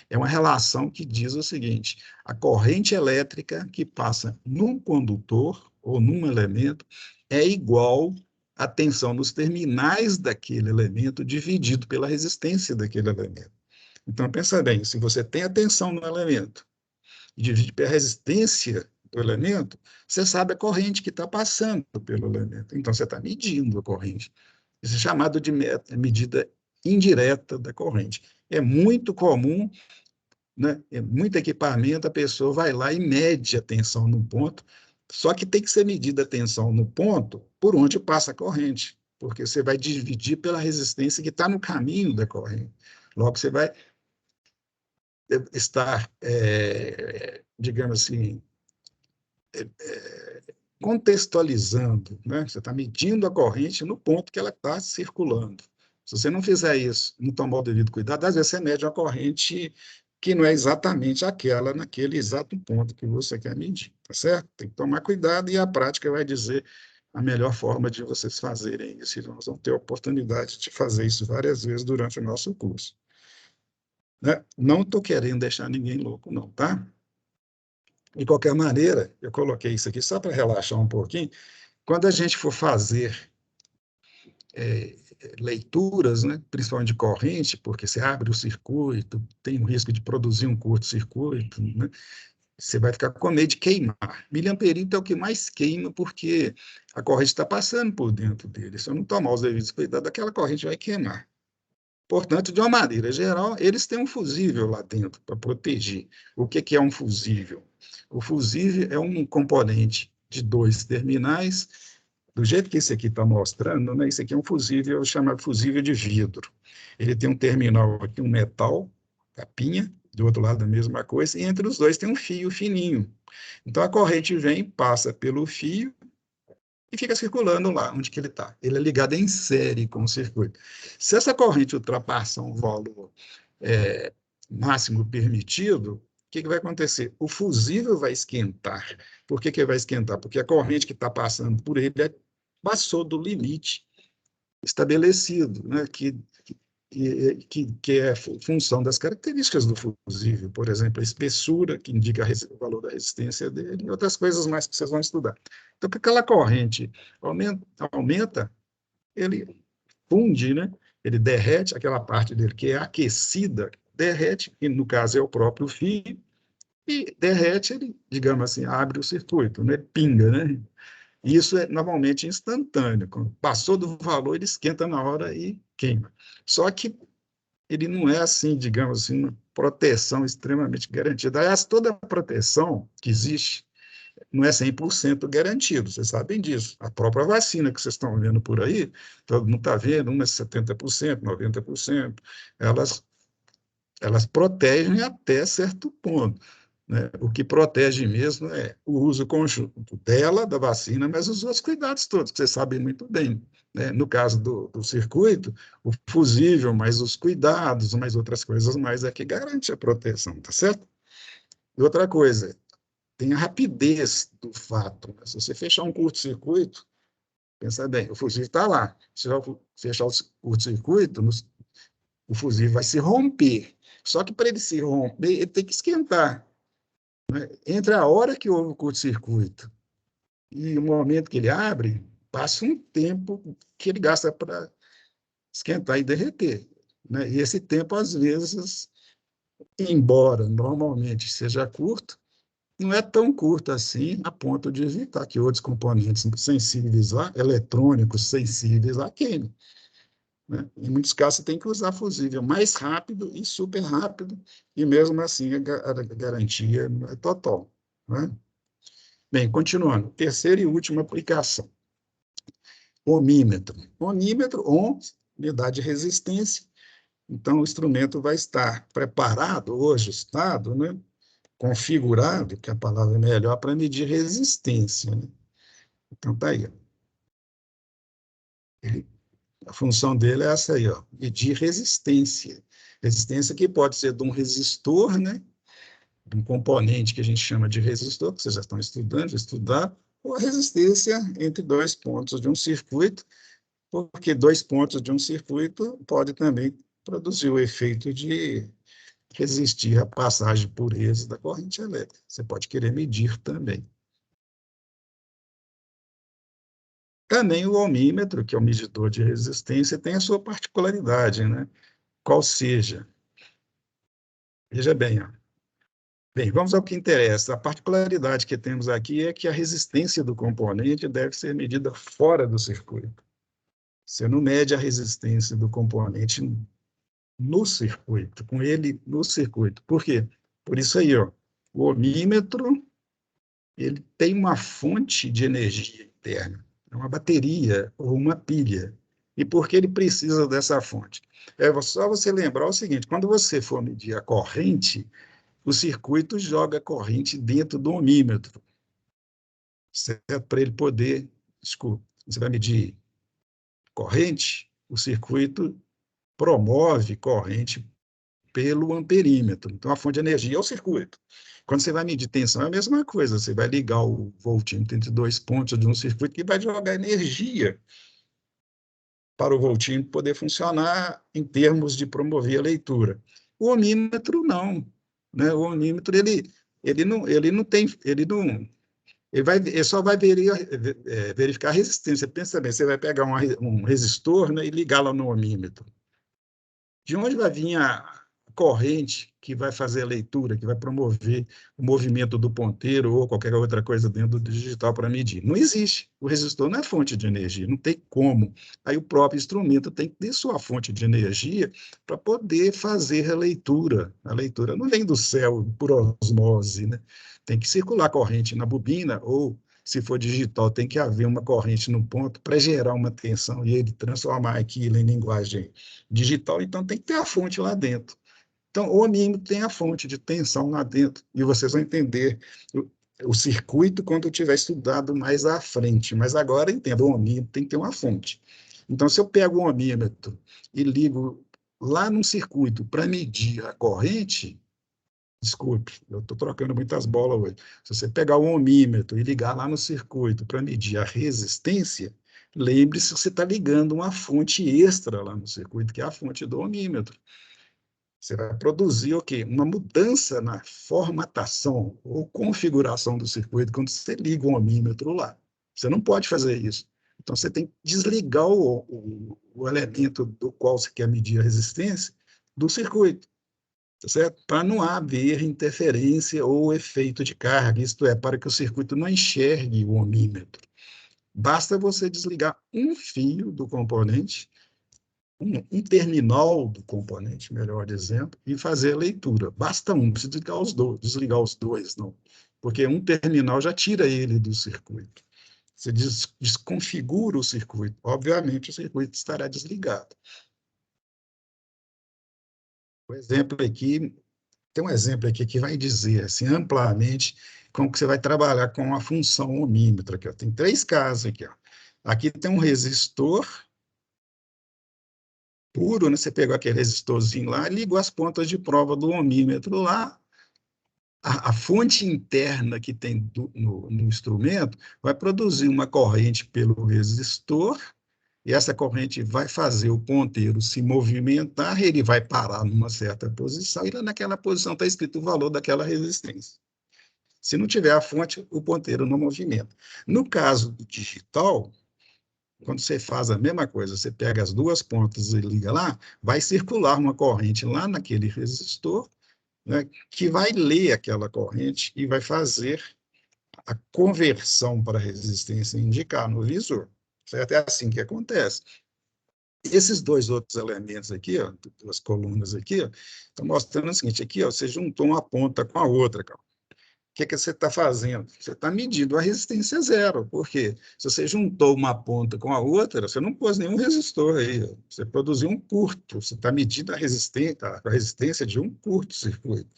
É uma relação que diz o seguinte: a corrente elétrica que passa num condutor ou num elemento é igual à tensão nos terminais daquele elemento dividido pela resistência daquele elemento. Então, pensa bem, se você tem a tensão no elemento e divide pela resistência do elemento, você sabe a corrente que está passando pelo elemento. Então, você está medindo a corrente. Isso é chamado de medida indireta da corrente. É muito comum, né? É muito equipamento, a pessoa vai lá e mede a tensão no ponto, só que tem que ser medida a tensão no ponto por onde passa a corrente, porque você vai dividir pela resistência que está no caminho da corrente. Logo, você vai estar, digamos assim, contextualizando, né? Você está medindo a corrente no ponto que ela está circulando. Se você não fizer isso, não tomar o devido cuidado, às vezes você mede uma corrente que não é exatamente aquela naquele exato ponto que você quer medir, tá certo? Tem que tomar cuidado e a prática vai dizer a melhor forma de vocês fazerem isso. E nós vamos ter a oportunidade de fazer isso várias vezes durante o nosso curso. Né? Não estou querendo deixar ninguém louco, não, tá? De qualquer maneira, eu coloquei isso aqui só para relaxar um pouquinho. Quando a gente for fazer leituras, né, principalmente de corrente, porque você abre o circuito, tem o risco de produzir um curto-circuito, né, você vai ficar com medo de queimar. Miliamperito é o que mais queima, porque a corrente está passando por dentro dele. Se eu não tomar os devidos cuidados, aquela corrente vai queimar. Portanto, de uma maneira geral, eles têm um fusível lá dentro para proteger. O que é um fusível? O fusível é um componente de 2 terminais, do jeito que esse aqui está mostrando, né? Esse aqui é um fusível chamado fusível de vidro. Ele tem um terminal aqui, um metal, capinha, do outro lado a mesma coisa, e entre os dois tem um fio fininho. Então, a corrente vem, passa pelo fio, e fica circulando lá onde que ele está. Ele é ligado em série com o circuito. Se essa corrente ultrapassar um valor máximo permitido, o que vai acontecer? O fusível vai esquentar. Por que vai esquentar? Porque a corrente que está passando por ele passou do limite estabelecido, né, que é função das características do fusível, por exemplo, a espessura, que indica o valor da resistência dele, e outras coisas mais que vocês vão estudar. Então, que aquela corrente aumenta, ele funde, né? Ele derrete aquela parte dele que é aquecida, derrete, que no caso é o próprio fio, e derrete, ele, digamos assim, abre o circuito, né? Pinga, né? Isso é normalmente instantâneo. Quando passou do valor, ele esquenta na hora e queima. Só que ele não é assim, digamos assim, uma proteção extremamente garantida. Aliás, toda proteção que existe não é 100% garantido, vocês sabem disso. A própria vacina que vocês estão vendo por aí, todo mundo está vendo, umas 70%, 90%, elas protegem até certo ponto. né? O que protege mesmo é o uso conjunto dela, da vacina, mas os outros cuidados todos, que você sabe muito bem, né? No caso do circuito, o fusível, mais os cuidados, mais outras coisas, mais é que garante a proteção, tá certo? E outra coisa, tem a rapidez do fato, né? Se você fechar um curto-circuito, pensa bem, o fusível está lá. Se você fechar o curto-circuito, o fusível vai se romper. Só que para ele se romper, ele tem que esquentar. Entre a hora que houve o curto-circuito e o momento que ele abre, passa um tempo que ele gasta para esquentar e derreter, né? E esse tempo, às vezes, embora normalmente seja curto, não é tão curto assim a ponto de evitar que outros componentes sensíveis lá, eletrônicos sensíveis lá, queimem, né? Em muitos casos, você tem que usar fusível mais rápido e super rápido, e mesmo assim a garantia não é total, né? Bem, continuando. Terceira e última aplicação. Ohmímetro. Ohmímetro, ohm, unidade de resistência. Então, o instrumento vai estar preparado ou ajustado, né? Configurado, que é a palavra é melhor, para medir resistência, né? Então, está aí. A função dele é essa aí, ó, medir resistência. Resistência que pode ser de um resistor, né? Um componente que a gente chama de resistor, que vocês já estão estudando, estudar, ou a resistência entre dois pontos de um circuito, porque dois pontos de um circuito pode também produzir o efeito de resistir à passagem por eles da corrente elétrica. Você pode querer medir também. Também o ohmímetro, que é o medidor de resistência, tem a sua particularidade, né? Qual seja, veja bem, ó. Bem, vamos ao que interessa. A particularidade que temos aqui é que a resistência do componente deve ser medida fora do circuito. Você não mede a resistência do componente no circuito, com ele no circuito. Por quê? Por isso aí, ó, o ohmímetro, ele tem uma fonte de energia interna, é uma bateria ou uma pilha. E por que ele precisa dessa fonte? É só você lembrar o seguinte, quando você for medir a corrente, o circuito joga corrente dentro do ohmímetro, certo? Para ele poder, desculpa, você vai medir corrente, o circuito promove corrente pelo amperímetro. Então, a fonte de energia é o circuito. Quando você vai medir tensão, é a mesma coisa. Você vai ligar o voltímetro entre dois pontos de um circuito que vai jogar energia para o voltímetro poder funcionar em termos de promover a leitura. O ohmímetro, não. Né? O ohmímetro, ele não tem... Ele só vai verificar a resistência. Pensa bem, você vai pegar um resistor, né, e ligar lá no ohmímetro. De onde vai vir a corrente que vai fazer a leitura, que vai promover o movimento do ponteiro ou qualquer outra coisa dentro do digital para medir? Não existe. O resistor não é fonte de energia, não tem como. Aí o próprio instrumento tem que ter sua fonte de energia para poder fazer a leitura. A leitura não vem do céu por osmose, né? Tem que circular corrente na bobina ou se for digital, tem que haver uma corrente no ponto para gerar uma tensão e ele transformar aquilo em linguagem digital, então tem que ter a fonte lá dentro. Então, o ohmímetro tem a fonte de tensão lá dentro, e vocês vão entender o circuito quando eu tiver estudado mais à frente, mas agora entenda, o ohmímetro tem que ter uma fonte. Então, se eu pego o ohmímetro e ligo lá num circuito para medir a corrente, desculpe, eu estou trocando muitas bolas hoje. Se você pegar o ohmímetro e ligar lá no circuito para medir a resistência, lembre-se que você está ligando uma fonte extra lá no circuito, que é a fonte do ohmímetro. Você vai produzir o quê? Uma mudança na formatação ou configuração do circuito quando você liga o ohmímetro lá. Você não pode fazer isso. Então, você tem que desligar o elemento do qual você quer medir a resistência do circuito, tá certo? Para não haver interferência ou efeito de carga, isto é, para que o circuito não enxergue o ohmímetro. Basta você desligar um fio do componente, um terminal do componente, melhor dizendo, e fazer a leitura. Basta um, não precisa desligar os dois, não. Porque um terminal já tira ele do circuito. Você desconfigura o circuito. Obviamente, o circuito estará desligado. O exemplo aqui, tem um exemplo aqui que vai dizer assim, amplamente como que você vai trabalhar com a função ohmímetro. Aqui, ó. Tem 3 casos aqui. Ó. Aqui tem um resistor puro, né? Você pegou aquele resistorzinho lá, ligou as pontas de prova do ohmímetro lá, a fonte interna que tem no instrumento vai produzir uma corrente pelo resistor, e essa corrente vai fazer o ponteiro se movimentar, ele vai parar numa certa posição, e lá naquela posição está escrito o valor daquela resistência. Se não tiver a fonte, o ponteiro não movimenta. No caso do digital, quando você faz a mesma coisa, você pega as 2 pontas e liga lá, vai circular uma corrente lá naquele resistor, né, que vai ler aquela corrente e vai fazer a conversão para resistência e indicar no visor. Certo? É assim que acontece. Esses 2 outros elementos aqui, ó, 2 colunas aqui, estão mostrando o seguinte, aqui ó, você juntou uma ponta com a outra, cara. O que você está fazendo? Você está medindo a resistência zero, porque se você juntou uma ponta com a outra, você não pôs nenhum resistor aí, você produziu um curto, você está medindo a resistência de um curto-circuito.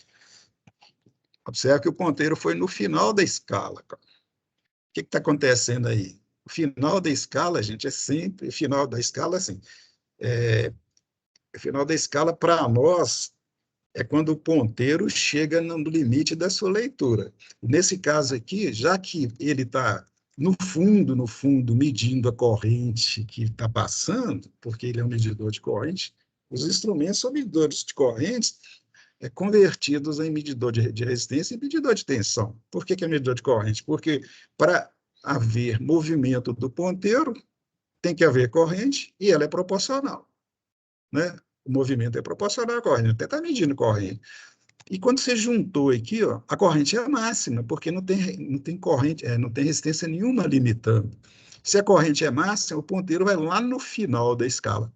Observe que o ponteiro foi no final da escala. Cara. O que está acontecendo aí? O final da escala, gente, é sempre o final da escala, assim. O final da escala, para nós, é quando o ponteiro chega no limite da sua leitura. Nesse caso aqui, já que ele está no fundo, medindo a corrente que está passando, porque ele é um medidor de corrente, os instrumentos são medidores de correntes convertidos em medidor de resistência e medidor de tensão. Por que é medidor de corrente? Porque para haver movimento do ponteiro, tem que haver corrente e ela é proporcional. Né? O movimento é proporcional à corrente, até está medindo corrente. E quando você juntou aqui, ó, a corrente é máxima, porque não tem corrente, não tem resistência nenhuma limitando. Se a corrente é máxima, o ponteiro vai lá no final da escala.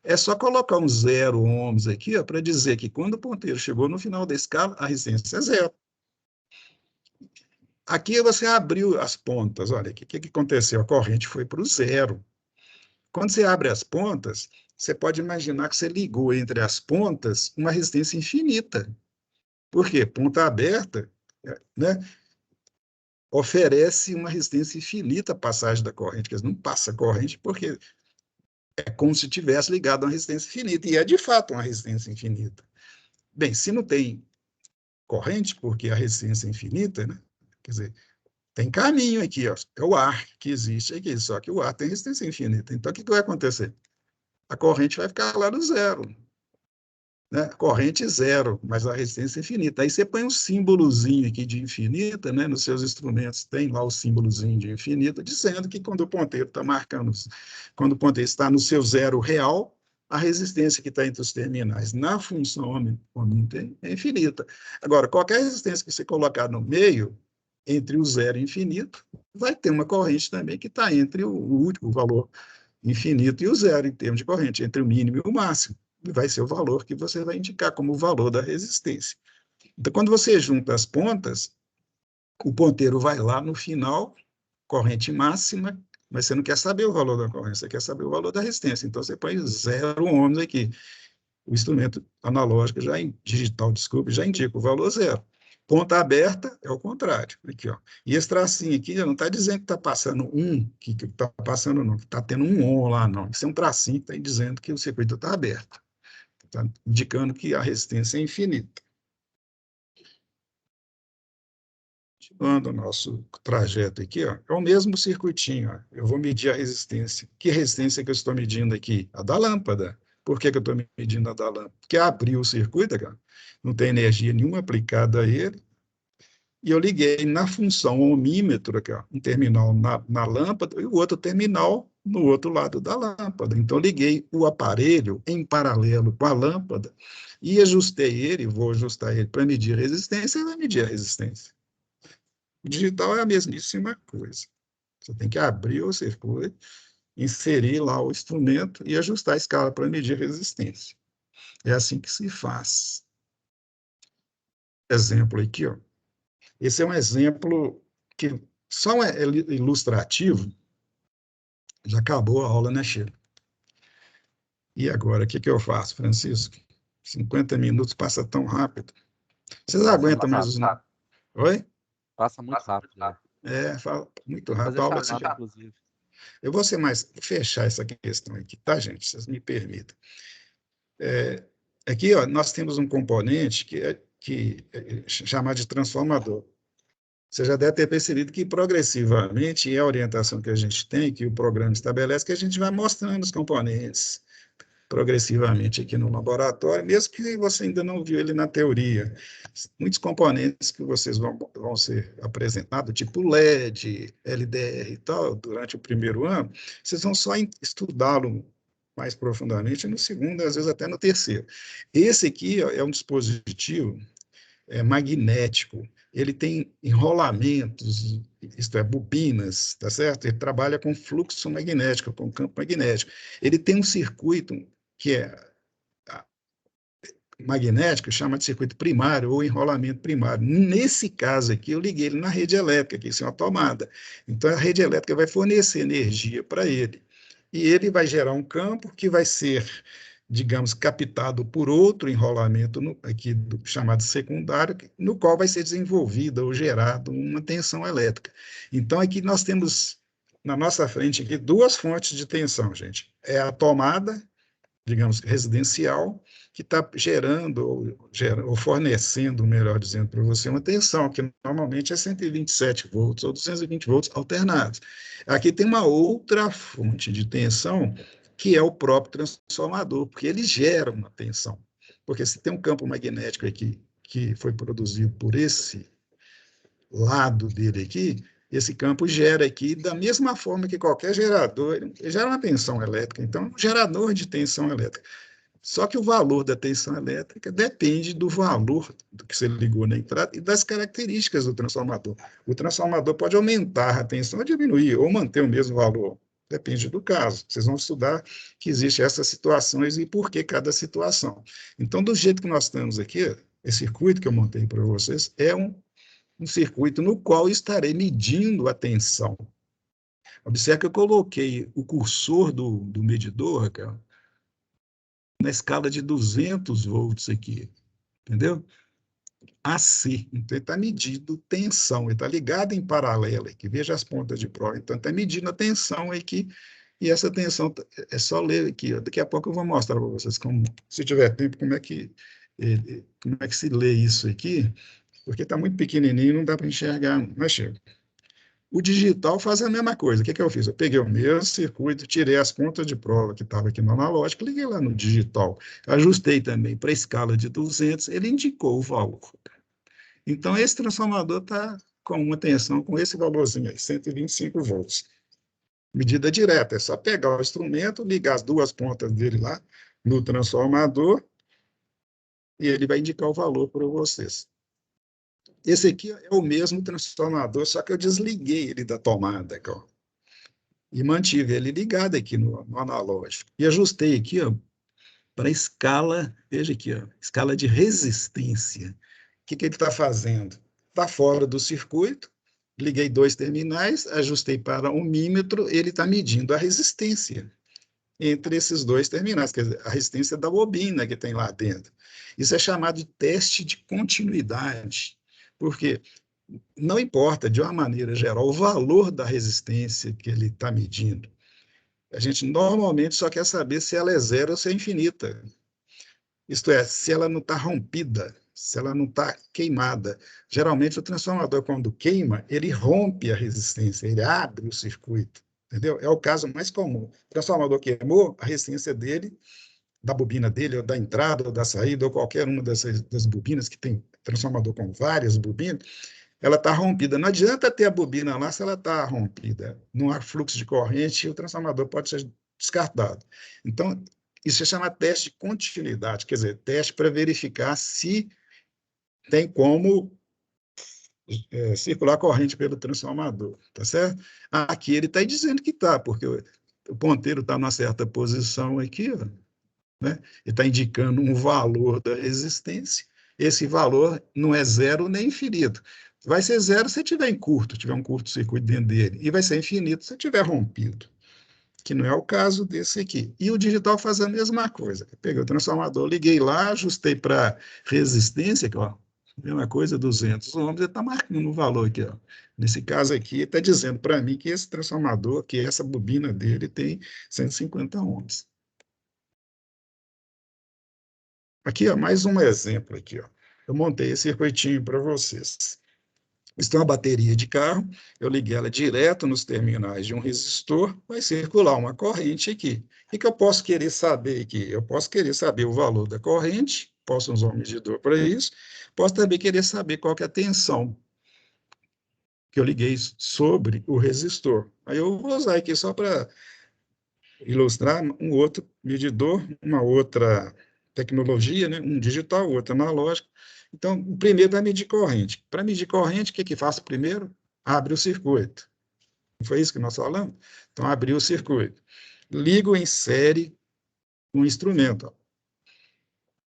É só colocar um 0 ohms aqui para dizer que quando o ponteiro chegou no final da escala, a resistência é 0. Aqui você abriu as pontas, olha, o que aconteceu? A corrente foi para o 0. Quando você abre as pontas, você pode imaginar que você ligou entre as pontas uma resistência infinita. Por quê? Ponta aberta, né, oferece uma resistência infinita à passagem da corrente, porque não passa corrente porque é como se tivesse ligado a uma resistência infinita, e é de fato uma resistência infinita. Bem, se não tem corrente, porque a resistência é infinita, né, quer dizer, tem caminho aqui, ó, é o ar que existe aqui, só que o ar tem resistência infinita. Então, o que vai acontecer? A corrente vai ficar lá no 0. Né? Corrente 0, mas a resistência é infinita. Aí você põe um símbolozinho aqui de infinita, né? Nos seus instrumentos tem lá o símbolozinho de infinita, dizendo que quando o ponteiro está marcando, quando o ponteiro está no seu 0 real, a resistência que está entre os terminais na função ohmínter é infinita. Agora, qualquer resistência que você colocar no meio, entre o 0 e o infinito, vai ter uma corrente também que está entre o valor infinito e o 0, em termos de corrente, entre o mínimo e o máximo. Vai ser o valor que você vai indicar como o valor da resistência. Então, quando você junta as pontas, o ponteiro vai lá no final, corrente máxima, mas você não quer saber o valor da corrente, você quer saber o valor da resistência. Então, você põe 0 ohms aqui. O instrumento analógico, digital, desculpe, já indica o valor 0. Ponta aberta é o contrário. Aqui, ó. E esse tracinho aqui não está dizendo que está passando que está passando, não, que está tendo um on lá, não. Isso é um tracinho que está dizendo que o circuito está aberto. Está indicando que a resistência é infinita. Continuando o nosso trajeto aqui, ó, é o mesmo circuitinho. Ó. Eu vou medir a resistência. Que resistência que eu estou medindo aqui? A da lâmpada. Por que eu estou medindo a da lâmpada? Porque abriu o circuito, cara, não tem energia nenhuma aplicada a ele, e eu liguei na função ohmímetro, aqui, ó, um terminal na lâmpada e o outro terminal no outro lado da lâmpada. Então, liguei o aparelho em paralelo com a lâmpada e ajustei ele, vou ajustar ele para medir a resistência, e vai medir a resistência. O digital é a mesmíssima coisa. Você tem que abrir o circuito, inserir lá o instrumento e ajustar a escala para medir a resistência. É assim que se faz. Exemplo aqui, ó. Esse é um exemplo que só é ilustrativo. Já acabou a aula, né, Sheila? E agora, o que eu faço, Francisco? 50 minutos passa tão rápido. Vocês Passa aguentam muito mais os... rápido. Oi? Passa muito rápido, né? Fala muito Tem que rápido. fazer Paulo, assim, chamada, inclusive. eu vou ser mais... fechar essa questão aqui, tá, gente? Vocês me permitam. Aqui, ó, nós temos um componente que é chamado de transformador. Você já deve ter percebido que, progressivamente, e a orientação que a gente tem, que o programa estabelece, que a gente vai mostrando os componentes progressivamente aqui no laboratório, mesmo que você ainda não viu ele na teoria. Muitos componentes que vocês vão ser apresentados, tipo LED, LDR e tal, durante o primeiro ano, vocês vão só estudá-lo mais profundamente no segundo, às vezes até no terceiro. Esse aqui ó, é um dispositivo magnético, ele tem enrolamentos, isto é, bobinas, tá certo? Ele trabalha com fluxo magnético, com campo magnético. Ele tem um circuito que é magnético, chama de circuito primário ou enrolamento primário. Nesse caso aqui, eu liguei ele na rede elétrica, que isso é uma tomada. Então, a rede elétrica vai fornecer energia para ele. E ele vai gerar um campo que vai ser, digamos, captado por outro enrolamento aqui chamado secundário, no qual vai ser desenvolvida ou gerada uma tensão elétrica. Então, aqui nós temos na nossa frente aqui duas fontes de tensão, gente. É a tomada, digamos, residencial, que está gerando ou fornecendo, melhor dizendo para você, uma tensão, que normalmente é 127 volts ou 220 volts alternados. Aqui tem uma outra fonte de tensão, que é o próprio transformador, porque ele gera uma tensão. Porque se tem um campo magnético aqui que foi produzido por esse lado dele aqui, esse campo gera aqui da mesma forma que qualquer gerador, ele gera uma tensão elétrica. Então, é um gerador de tensão elétrica. Só que o valor da tensão elétrica depende do valor do que você ligou na entrada e das características do transformador. O transformador pode aumentar a tensão ou diminuir, ou manter o mesmo valor. Depende do caso. Vocês vão estudar que existem essas situações e por que cada situação. Então, do jeito que nós estamos aqui, esse circuito que eu montei para vocês é um circuito no qual estarei medindo a tensão. Observe que eu coloquei o cursor do medidor, cara, na escala de 200 volts aqui, entendeu? AC, então ele está medindo tensão, ele está ligado em paralelo aqui, veja as pontas de prova, então está medindo a tensão aqui, e essa tensão é só ler aqui, ó. Daqui a pouco eu vou mostrar para vocês, como, se tiver tempo, como é que se lê isso aqui, porque está muito pequenininho, não dá para enxergar, mas chega. O digital faz a mesma coisa. O que eu fiz? Eu peguei o mesmo circuito, tirei as pontas de prova que estava aqui no analógico, liguei lá no digital. Ajustei também para a escala de 200, ele indicou o valor. Então, esse transformador está com uma tensão com esse valorzinho aí, 125 volts. Medida direta, é só pegar o instrumento, ligar as duas pontas dele lá no transformador e ele vai indicar o valor para vocês. Esse aqui é o mesmo transformador, só que eu desliguei ele da tomada, aqui, ó, e mantive ele ligado aqui no analógico. E ajustei aqui para a escala, veja aqui, ó, escala de resistência. O que ele está fazendo? Está fora do circuito, liguei dois terminais, ajustei para um mímetro, ele está medindo a resistência entre esses dois terminais, quer dizer, a resistência da bobina que tem lá dentro. Isso é chamado de teste de continuidade, porque não importa, de uma maneira geral, o valor da resistência que ele está medindo. A gente normalmente só quer saber se ela é zero ou se é infinita. Isto é, se ela não está rompida, se ela não está queimada. Geralmente, o transformador, quando queima, ele rompe a resistência, ele abre o circuito. Entendeu? É o caso mais comum. O transformador queimou, a resistência dele, da bobina dele, ou da entrada, ou da saída, ou qualquer uma das bobinas, que tem transformador com várias bobinas, ela está rompida. Não adianta ter a bobina lá se ela está rompida. Não há fluxo de corrente e o transformador pode ser descartado. Então, isso se chama teste de continuidade, quer dizer, teste para verificar se tem como circular corrente pelo transformador, tá certo? Aqui ele está dizendo que está, porque o ponteiro está numa certa posição aqui, ó, né? Ele está indicando um valor da resistência. Esse valor não é zero nem infinito. Vai ser zero se tiver em curto, tiver um curto-circuito dentro dele, e vai ser infinito se tiver rompido, que não é o caso desse aqui. E o digital faz a mesma coisa. Eu peguei o transformador, liguei lá, ajustei para resistência, ó, Mesma coisa, 200 ohms, ele está marcando o valor aqui, ó. Nesse caso aqui, ele está dizendo para mim que esse transformador, que essa bobina dele tem 150 ohms. Aqui, ó, mais um exemplo aqui, ó. Eu montei esse circuitinho para vocês. Isso tem uma bateria de carro, eu liguei ela direto nos terminais de um resistor, vai circular uma corrente aqui. O que eu posso querer saber aqui? Eu posso querer saber o valor da corrente, posso usar um medidor para isso, posso também querer saber qual que é a tensão que eu liguei sobre o resistor. Aí eu vou usar aqui só para ilustrar um outro medidor, uma outra tecnologia, né? Um digital, outro analógico. Então, o primeiro vai medir corrente. Para medir corrente, o que faço primeiro? Abre o circuito. Não foi isso que nós falamos? Então, abri o circuito. Ligo em série um instrumento.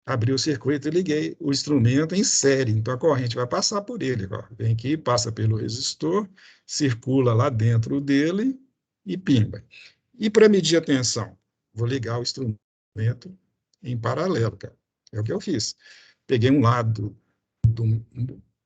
Abri o circuito e liguei o instrumento em série. Então, a corrente vai passar por ele. Ó. Vem aqui, passa pelo resistor, circula lá dentro dele e pimba. E para medir a tensão? Vou ligar o instrumento em paralelo, cara. É o que eu fiz. Peguei um lado do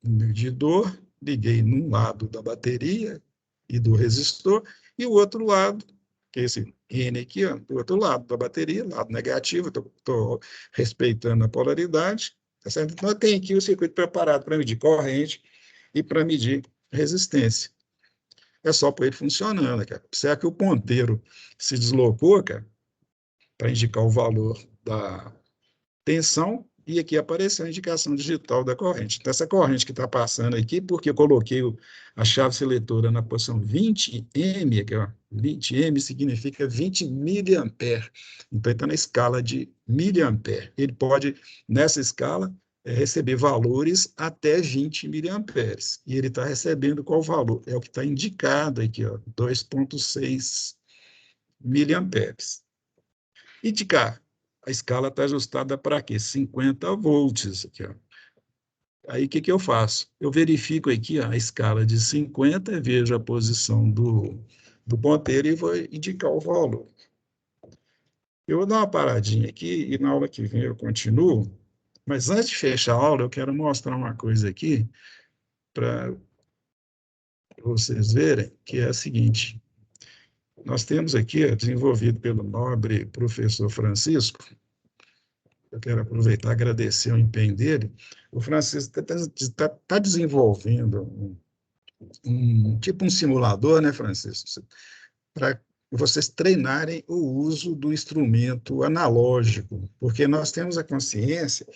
medidor, liguei num lado da bateria e do resistor, e o outro lado, que é esse N aqui, ó, do outro lado da bateria, lado negativo, estou respeitando a polaridade, tá certo? Então, eu tenho aqui o circuito preparado para medir corrente e para medir resistência. É só pôr ele funcionando, cara. Será que o ponteiro se deslocou, cara, para indicar o valor da tensão, e aqui apareceu a indicação digital da corrente. Então, essa corrente que está passando aqui, porque eu coloquei a chave seletora na posição 20M, aqui, ó, 20M significa 20 miliampere. Então, ele está na escala de miliampere. Ele pode, nessa escala, receber valores até 20 miliamperes. E ele está recebendo qual valor? É o que está indicado aqui, ó, 2,6 miliamperes. E de cá, a escala está ajustada para quê? 50 volts. Aqui, ó. Aí, o que eu faço? Eu verifico aqui ó, a escala de 50, vejo a posição do ponteiro e vou indicar o valor. Eu vou dar uma paradinha aqui e na aula que vem eu continuo, mas antes de fechar a aula, eu quero mostrar uma coisa aqui para vocês verem, que é a seguinte. Nós temos aqui, desenvolvido pelo nobre professor Francisco, eu quero aproveitar e agradecer o empenho dele. O Francisco está desenvolvendo tipo um simulador, né, Francisco? Para vocês treinarem o uso do instrumento analógico, porque nós temos a consciência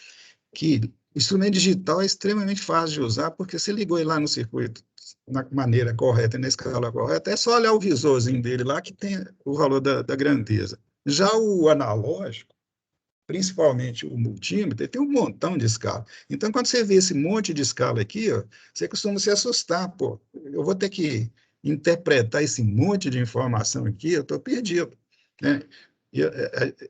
que o instrumento digital é extremamente fácil de usar, porque você ligou ele lá no circuito na maneira correta, na escala correta, é só olhar o visorzinho dele lá que tem o valor da grandeza. Já o analógico, principalmente o multímetro, tem um montão de escala. Então, quando você vê esse monte de escala aqui, ó, você costuma se assustar, pô, eu vou ter que interpretar esse monte de informação aqui, eu estou perdido. Né?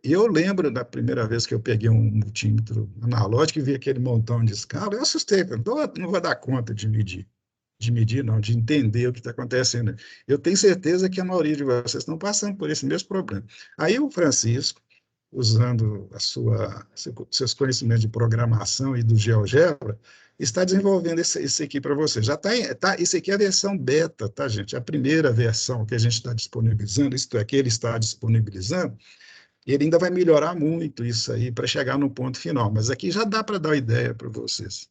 Eu lembro da primeira vez que eu peguei um multímetro analógico e vi aquele montão de escala, eu assustei, não vou dar conta de medir. De medir, não, de entender o que está acontecendo. Eu tenho certeza que a maioria de vocês estão passando por esse mesmo problema. Aí o Francisco, usando seus conhecimentos de programação e do GeoGebra, está desenvolvendo esse aqui para você. Já isso aqui é a versão beta, tá, gente? A primeira versão que a gente está disponibilizando, isto é, que ele está disponibilizando, ele ainda vai melhorar muito isso aí para chegar no ponto final, mas aqui já dá para dar uma ideia para vocês.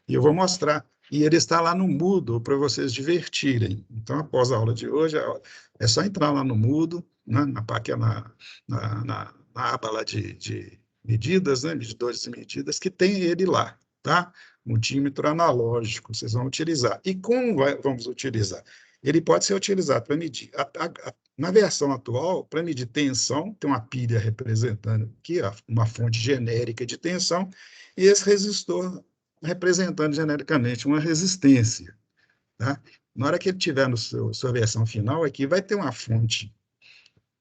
E eu vou mostrar. E ele está lá no Moodle para vocês divertirem. Então, após a aula de hoje, é só entrar lá no Moodle, né, na aba lá de medidas, né, medidores e medidas, que tem ele lá, tá? Multímetro analógico, vocês vão utilizar. E como vamos utilizar? Ele pode ser utilizado para medir. Na versão atual, para medir tensão, tem uma pilha representando aqui, ó, uma fonte genérica de tensão, e esse resistor representando genericamente uma resistência. Tá? Na hora que ele tiver no sua versão final, aqui vai ter uma fonte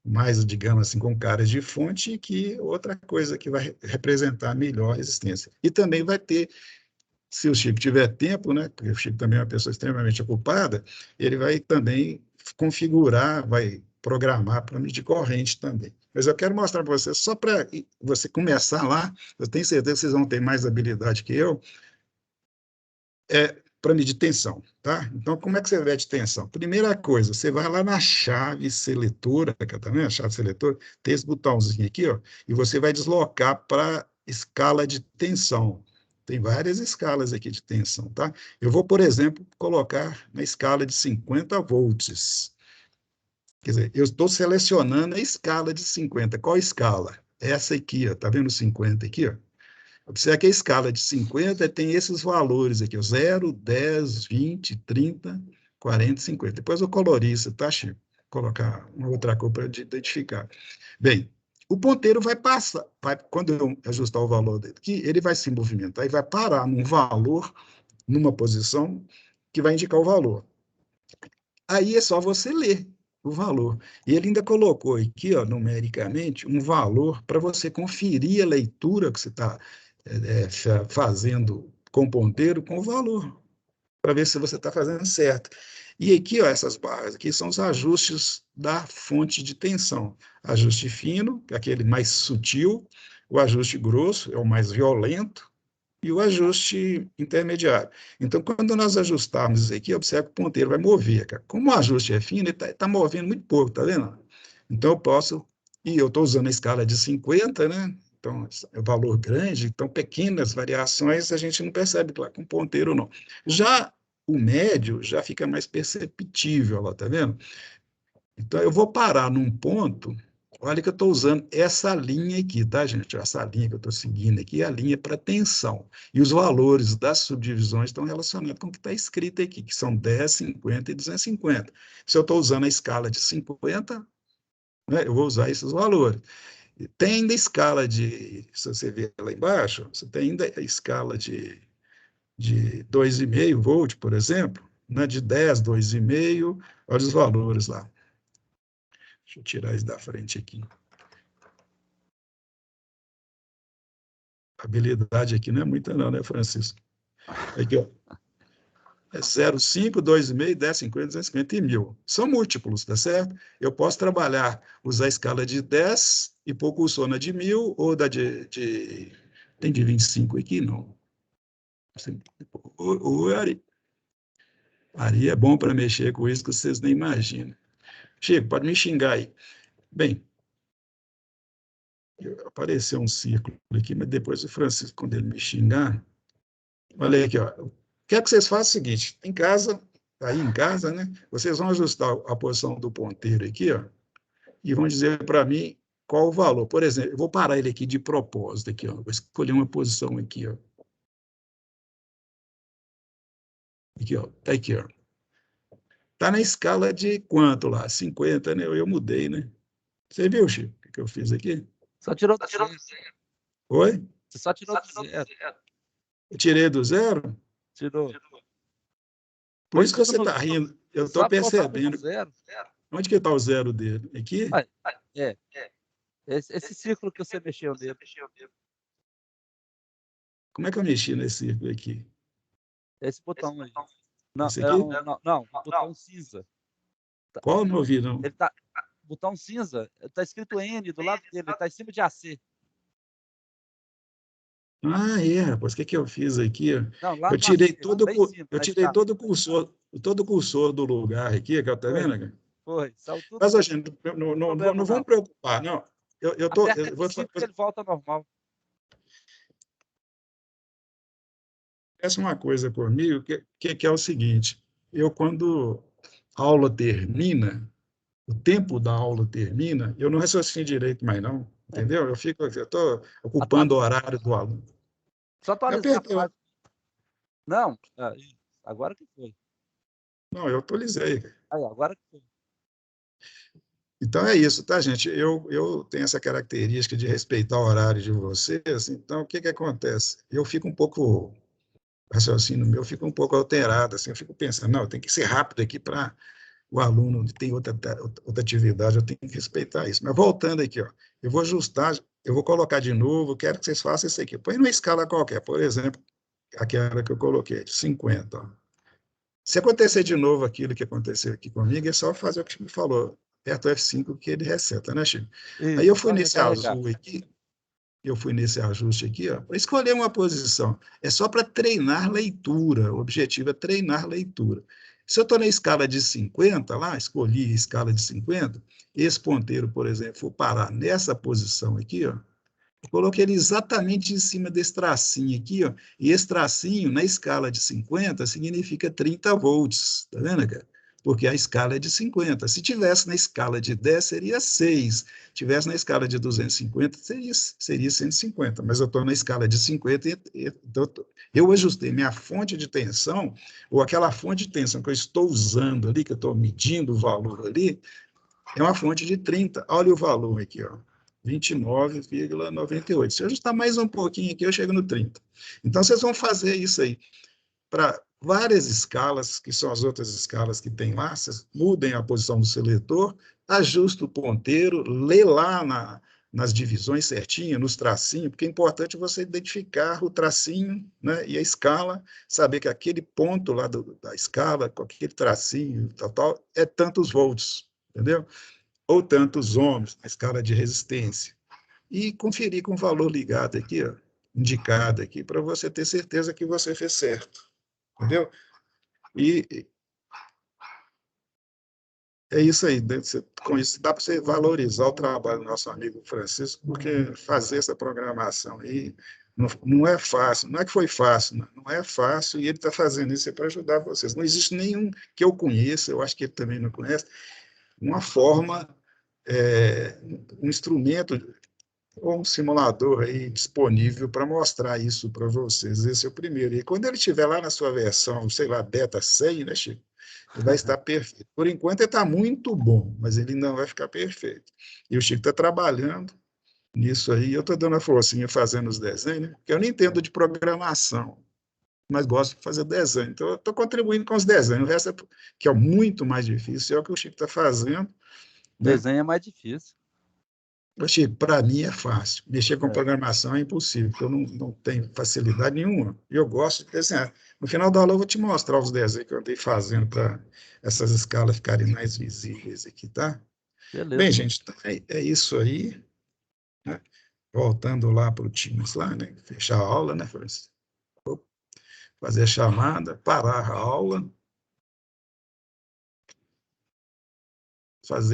mais, digamos assim, com caras de fonte, que outra coisa que vai representar melhor a resistência. E também vai ter, se o Chico tiver tempo, né, porque o Chico também é uma pessoa extremamente ocupada, ele vai também configurar, vai programar para medir corrente também. Mas eu quero mostrar para você, só para você começar lá, eu tenho certeza que vocês vão ter mais habilidade que eu, para medir tensão, tá? Então, como é que você mede tensão? Primeira coisa, você vai lá na chave seletora, tá vendo? A chave seletora, tem esse botãozinho aqui, ó, e você vai deslocar para escala de tensão. Tem várias escalas aqui de tensão, tá? Eu vou, por exemplo, colocar na escala de 50 volts. Quer dizer, eu estou selecionando a escala de 50. Qual escala? Essa aqui, ó, tá vendo 50 aqui, ó? Observe que a escala de 50 tem esses valores aqui, 0, 10, 20, 30, 40, 50. Depois eu colori isso, tá, Chico? Vou colocar uma outra cor para identificar. Bem, o ponteiro vai passar, quando eu ajustar o valor dele aqui, ele vai se movimentar e vai parar num valor, numa posição que vai indicar o valor. Aí é só você ler o valor. E ele ainda colocou aqui, ó, numericamente, um valor para você conferir a leitura que você está fazendo com o ponteiro com o valor, para ver se você está fazendo certo. E aqui, ó, essas barras aqui são os ajustes da fonte de tensão. Ajuste fino, que é aquele mais sutil, o ajuste grosso é o mais violento, e o ajuste intermediário. Então, quando nós ajustarmos isso aqui, observe que o ponteiro vai mover, cara. Como o ajuste é fino, ele está movendo muito pouco, tá vendo? Então, eu posso, e eu estou usando a escala de 50, né? Então, é um valor grande, então pequenas variações a gente não percebe lá com ponteiro, não. Já o médio já fica mais perceptível, lá, tá vendo? Então, eu vou parar num ponto. Olha que eu estou usando essa linha aqui, tá, gente? Essa linha que eu estou seguindo aqui é a linha para tensão. E os valores das subdivisões estão relacionados com o que está escrito aqui, que são 10, 50 e 250. Se eu estou usando a escala de 50, né, eu vou usar esses valores. Tem ainda a escala de, se você ver lá embaixo, você tem ainda a escala de 2,5 volt, por exemplo, né, de 10, 2,5, olha os valores lá. Deixa eu tirar isso da frente aqui. A habilidade aqui não é muita não, né, Francisco? Aqui, ó. É 0,5, 2,5, 10, 50, 250 e 1.000. São múltiplos, tá certo? Eu posso trabalhar, usar a escala de 10 e pôr cursor na de 1.000 ou da tem de 25 aqui, não. O Ari é bom para mexer com isso que vocês nem imaginam. Chico, pode me xingar aí. Bem, apareceu um círculo aqui, mas depois o Francisco, quando ele me xingar, olha aí aqui, ó. Quer que vocês façam o seguinte, em casa, aí em casa, né? Vocês vão ajustar a posição do ponteiro aqui, ó, e vão dizer para mim qual o valor. Por exemplo, eu vou parar ele aqui de propósito, aqui, ó. Vou escolher uma posição aqui, ó. Aqui, ó. Tá aqui, ó. Tá na escala de quanto lá? 50, né? Eu mudei, né? Você viu, Chico, o que eu fiz aqui? Só tirou do zero. Oi? Você só tirou do zero. Eu tirei do zero? Tirou. Por isso Põe que tudo você no está rindo. Eu estou só põe tudo no percebendo. zero. Onde que está o zero dele? Aqui? Vai. É. Esse círculo que você mexeu nele. Como é que eu mexi nesse círculo aqui? Esse botão aí. Não, Esse aqui? não, o botão cinza. Qual? Não ouvi, não. Ele tá, botão cinza, tá escrito N do lado dele, ele tá em cima de AC. Ah, é, rapaz, o que eu fiz aqui? Não, lá Eu no AC, tirei lá em cima, eu na tirei escala. todo o cursor do lugar aqui, que tá Foi, vendo, cara? foi, saiu tudo Mas, fora. gente, Não tem problema não vamos não. preocupar, não. Aperta Eu vou F5 que ele volta ao normal. essa uma coisa comigo, que é o seguinte, eu, quando a aula termina, o tempo da aula termina, eu não raciocino direito mais, não, entendeu? Eu estou ocupando o Atualiza. horário do aluno. Só Eu atualizar a apertei, página. Não, agora que foi. não, eu atualizei. Aí, agora que foi. Então é isso, tá, gente? Eu tenho essa característica de respeitar o horário de vocês, então o que acontece? Eu fico um pouco, o raciocínio meu fica um pouco alterado, assim, eu fico pensando, não, tem que ser rápido aqui para o aluno que tem outra atividade, eu tenho que respeitar isso. Mas voltando aqui, ó, eu vou ajustar, eu vou colocar de novo, quero que vocês façam isso aqui. Põe numa escala qualquer, por exemplo, aquela que eu coloquei, de 50. Ó. Se acontecer de novo aquilo que aconteceu aqui comigo, é só fazer o que me falou, aperta o F5 que ele reseta, né, Chico? Aí eu Isso, fui só nesse recarregar. azul aqui, eu fui nesse ajuste aqui, para escolher uma posição. É só para treinar leitura. O objetivo é treinar leitura. Se eu estou na escala de 50, lá, escolhi a escala de 50, esse ponteiro, por exemplo, for parar nessa posição aqui, ó, eu coloquei ele exatamente em cima desse tracinho aqui, ó, e esse tracinho, na escala de 50, significa 30 volts, tá vendo, cara? Porque a escala é de 50. Se tivesse na escala de 10, seria 6. Se tivesse na escala de 250, seria 150. Mas eu estou na escala de 50, então eu ajustei minha fonte de tensão, ou aquela fonte de tensão que eu estou usando ali, que eu estou medindo o valor ali, é uma fonte de 30. Olha o valor aqui, ó. 29,98. Se eu ajustar mais um pouquinho aqui, eu chego no 30. Então, vocês vão fazer isso aí para várias escalas, que são as outras escalas que tem lá, vocês mudem a posição do seletor, ajusta o ponteiro, lê lá nas divisões certinho, nos tracinhos, porque é importante você identificar o tracinho, né, e a escala, saber que aquele ponto lá da escala, com aquele tracinho, tal, é tantos volts, entendeu? Ou tantos ohms, na escala de resistência. E conferir com o valor ligado aqui, ó, indicado aqui, para você ter certeza que você fez certo. Entendeu? E é isso aí. Com isso, dá para você valorizar o trabalho do nosso amigo Francisco, porque fazer essa programação aí não é fácil. Não é que foi fácil, não é fácil, e ele está fazendo isso para ajudar vocês. Não existe nenhum que eu conheça, eu acho que ele também não conhece, uma forma, um instrumento ou um simulador aí disponível para mostrar isso para vocês. Esse é o primeiro. E quando ele estiver lá na sua versão, sei lá, beta 100, né, Chico? Ele vai estar perfeito. Por enquanto, ele está muito bom, mas ele não vai ficar perfeito. E o Chico está trabalhando nisso aí. Eu estou dando a forcinha fazendo os desenhos, né? Porque eu não entendo de programação, mas gosto de fazer desenho. Então, eu estou contribuindo com os desenhos. O resto, que é muito mais difícil, é o que o Chico está fazendo, né? Desenho é mais difícil. Para mim é fácil. Mexer com É, programação é impossível, porque eu não tenho facilidade nenhuma. E eu gosto de desenhar. No final da aula eu vou te mostrar os desenhos que eu andei fazendo para essas escalas ficarem mais visíveis aqui, tá? Bem, beleza. gente, então é isso aí, né? Voltando lá para o Teams, lá, né? Fechar a aula, né, Francisco? Fazer a chamada, parar a aula, fazer